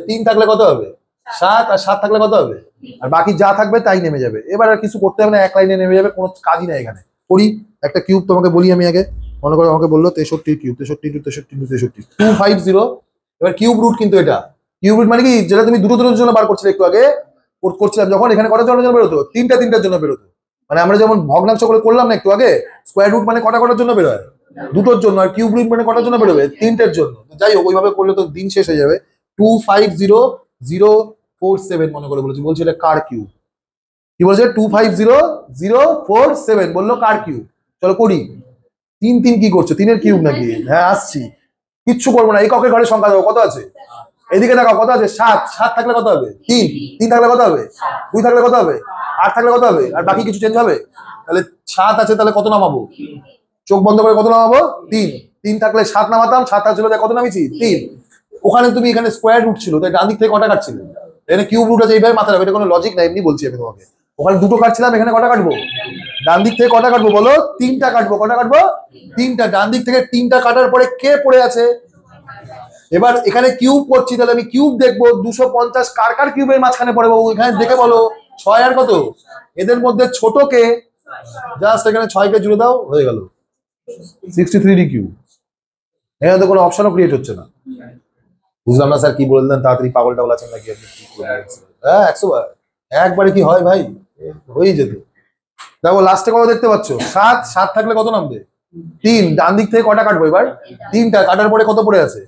3 থাকলে কত হবে 7, আর 7 থাকলে কত হবে, আর বাকি যা থাকবে তাই নেমে যাবে। এবার আর কিছু করতে হবে না, এক লাইনে নেমে যাবে, কোনো কাজই নাই এখানে। করি একটা কিউব তোমাকে বলি আমি আগে, মনে করো আমাকে বললো 63 কিউব, 63 টু 63 টু 63 250। এবার কিউব রুট কিন্তু এটা কিউব রুট মানে কি, যেটা তুমি দুটো দুটোর জন্য বার করছিলে একটু আগে করছিলাম যখন, এখানে কটার জন্য বেরোতো, তিনটার জন্য বেরোতো। মানে আমরা যেমন ভগ্নাংশ করে করলাম না একটু আগে, স্কোয়ার রুট মানে কটার জন্য বেরোয়, দুটোর জন্য, আর কিউব রুট মানে কটার জন্য বেরোবে, তিনটের জন্য। যাই হোক ওইভাবে করলে তো দিন শেষ হয়ে যাবে। 250047 মনে করে বলেছি, বলছি এটা কার কিউব, কি বলছে 250047 বললো কার কিউব। চলো করি। 3 3 কি করছো, 3 এর কিউব নাকি? হ্যাঁ আসছি, কিচ্ছু করবো না, এককের ঘরের সংখ্যা দেবো, কত আছে এদিকে দেখাও, কত আছে 7, 7 থাকলে কত হবে 3, 3 থাকলে কত হবে 2 থাকলে কত হবে 8 থাকলে কত হবে, আর বাকি কিছু চেঞ্জ হবে? তাহলে 7 আছে, তাহলে কত নামাবো, চোখ বন্ধ করে কত নামাবো 3, 3 থাকলে 7 নামাতাম, 7 ছিল কত নামিয়েছি 3। ওখানে তুমি এখানে স্কোয়ার রুট ছিল, তাই ডান দিক থেকে কটা কাটছিলে, এখানে কিউব রুট আছে, এইভাবে মাথায় রাখবে, এটা কোনো লজিক নাই, এমনি বলছি আমি তোমাকে। ওখানে দুটো কাটছিলাম, এখানে কটা কাটবো, ডান দিক থেকে কটা কাটবো বলো, 3টা কাটবো, কটা কাটবো 3টা, ডান দিক থেকে 3টা কাটার পরে কে পড়ে আছে। এবার এখানে কিউব করছি, তাহলে আমি কিউব দেখবো 250 কার কার কিউবের মাঝখানে পড়ে, এখানে দেখে বলো 6 আর কত, এদের মধ্যে ছোট কে, জাস্ট এখানে 6 কে জুড়ে দাও, হয়ে গেল 63 ডি কিউব। এখানে তো কোনো অপশনও ক্রিয়েট হচ্ছে না। বুঝলাম না স্যার কি বললেন, তাড়াতাড়ি পাগল টাগল আছেন নাকি আপনি? হ্যাঁ 100 বার, একবারে কি হয় ভাই, হয়েই যেত। দেখো লাস্টে কত দেখতে পাচ্ছ 7, 7 থাকলে কত নামবে 3, ডান দিক থেকে কটা কাটবো এবার 3টা, কাটার পরে কত পড়ে আছে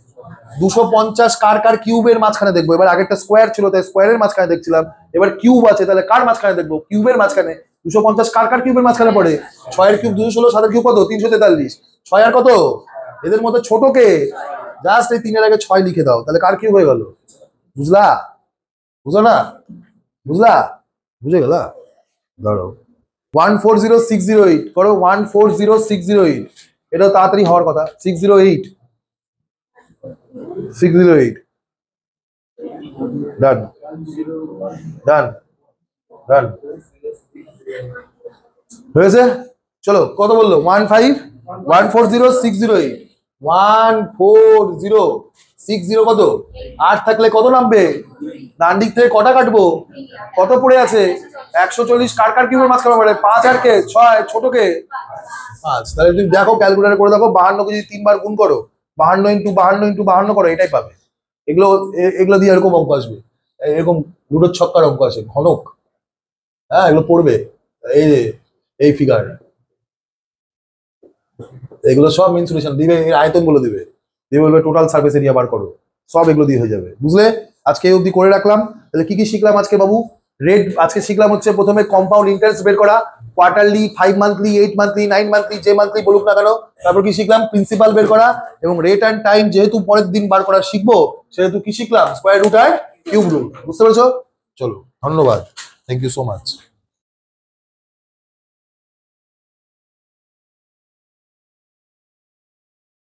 250 কার কার কিউবের মাঝখানে দেখবো। এবার আগেরটা স্কোয়ার ছিল, তাই স্কোয়ারের মাঝখানে দেখছিলাম, এবার কিউব আছে, তাহলে কার মাঝখানে দেখবো, কিউবের মাঝখানে। 250 কার কার কিউবের মাঝখানে পড়ে, 6 এর কিউব 216, 7 এর কিউব কত 343, 6 আর কত, এদের মধ্যে ছোট কে, জাস্ট এই 3 এর আগে 6 লিখে দাও, তাহলে কার কিউব হয়ে গেল। বুঝলা, বুঝলো না, বুঝলা, বুঝে গেলা। ধরো 140608 করো, 140608, এটা তাড়াতাড়ি হওয়ার কথা, 608 608 ডান ডান ডান হয়েছে। চলো কত বললো 140608 140608 কত, 8 থাকলে কত নামবে, ডান দিক থেকে কটা কাটবো, কত পড়ে আছে 140 কার কার কিউবের মাঝখানে পড়ে, 5 আর কে 6, ছোট কে 5। তাহলে তুমি দেখো ক্যালকুলেটর করে দেখো, 52 কে যদি 3 বার গুণ করো, 52 ইন্টু 52 করো, এটাই পাবে। এগুলো এগুলো দিয়ে এরকম অঙ্ক আসবে, এরকম লুডোর ছক্কার অঙ্ক আসে ঘনক, হ্যাঁ এগুলো পড়বে, এই যে এই ফিগার, এগুলো সব মেন সলিউশন দিবে, এর আয়তন বলে দিবে, দিয়ে বলবে টোটাল সার্ফেস এরিয়া বার করো, সব এগুলো দিয়ে হয়ে যাবে। বুঝলে? আজকে এই অবধি করে রাখলাম। তাহলে কি কি শিখলাম আজকে বাবু? রেট আজকে শিখলাম হচ্ছে প্রথমে কম্পাউন্ড ইন্টারেস্ট বের করা, কোয়ার্টারলি, 5 মান্থলি, 8 মান্থলি, 9 মান্থলি, যে মান্থলি বলুক না কেন। তারপর কি শিখলাম? প্রিন্সিপাল বের করা, এবং রেট অ্যান্ড টাইম যেহেতু পরের দিন বার করা শিখবো, সেহেতু কি শিখলাম? স্কোয়ার রুট আর কিউব রুট। বুঝতে পেরেছো? চলো, ধন্যবাদ, থ্যাংক ইউ সো মাচ।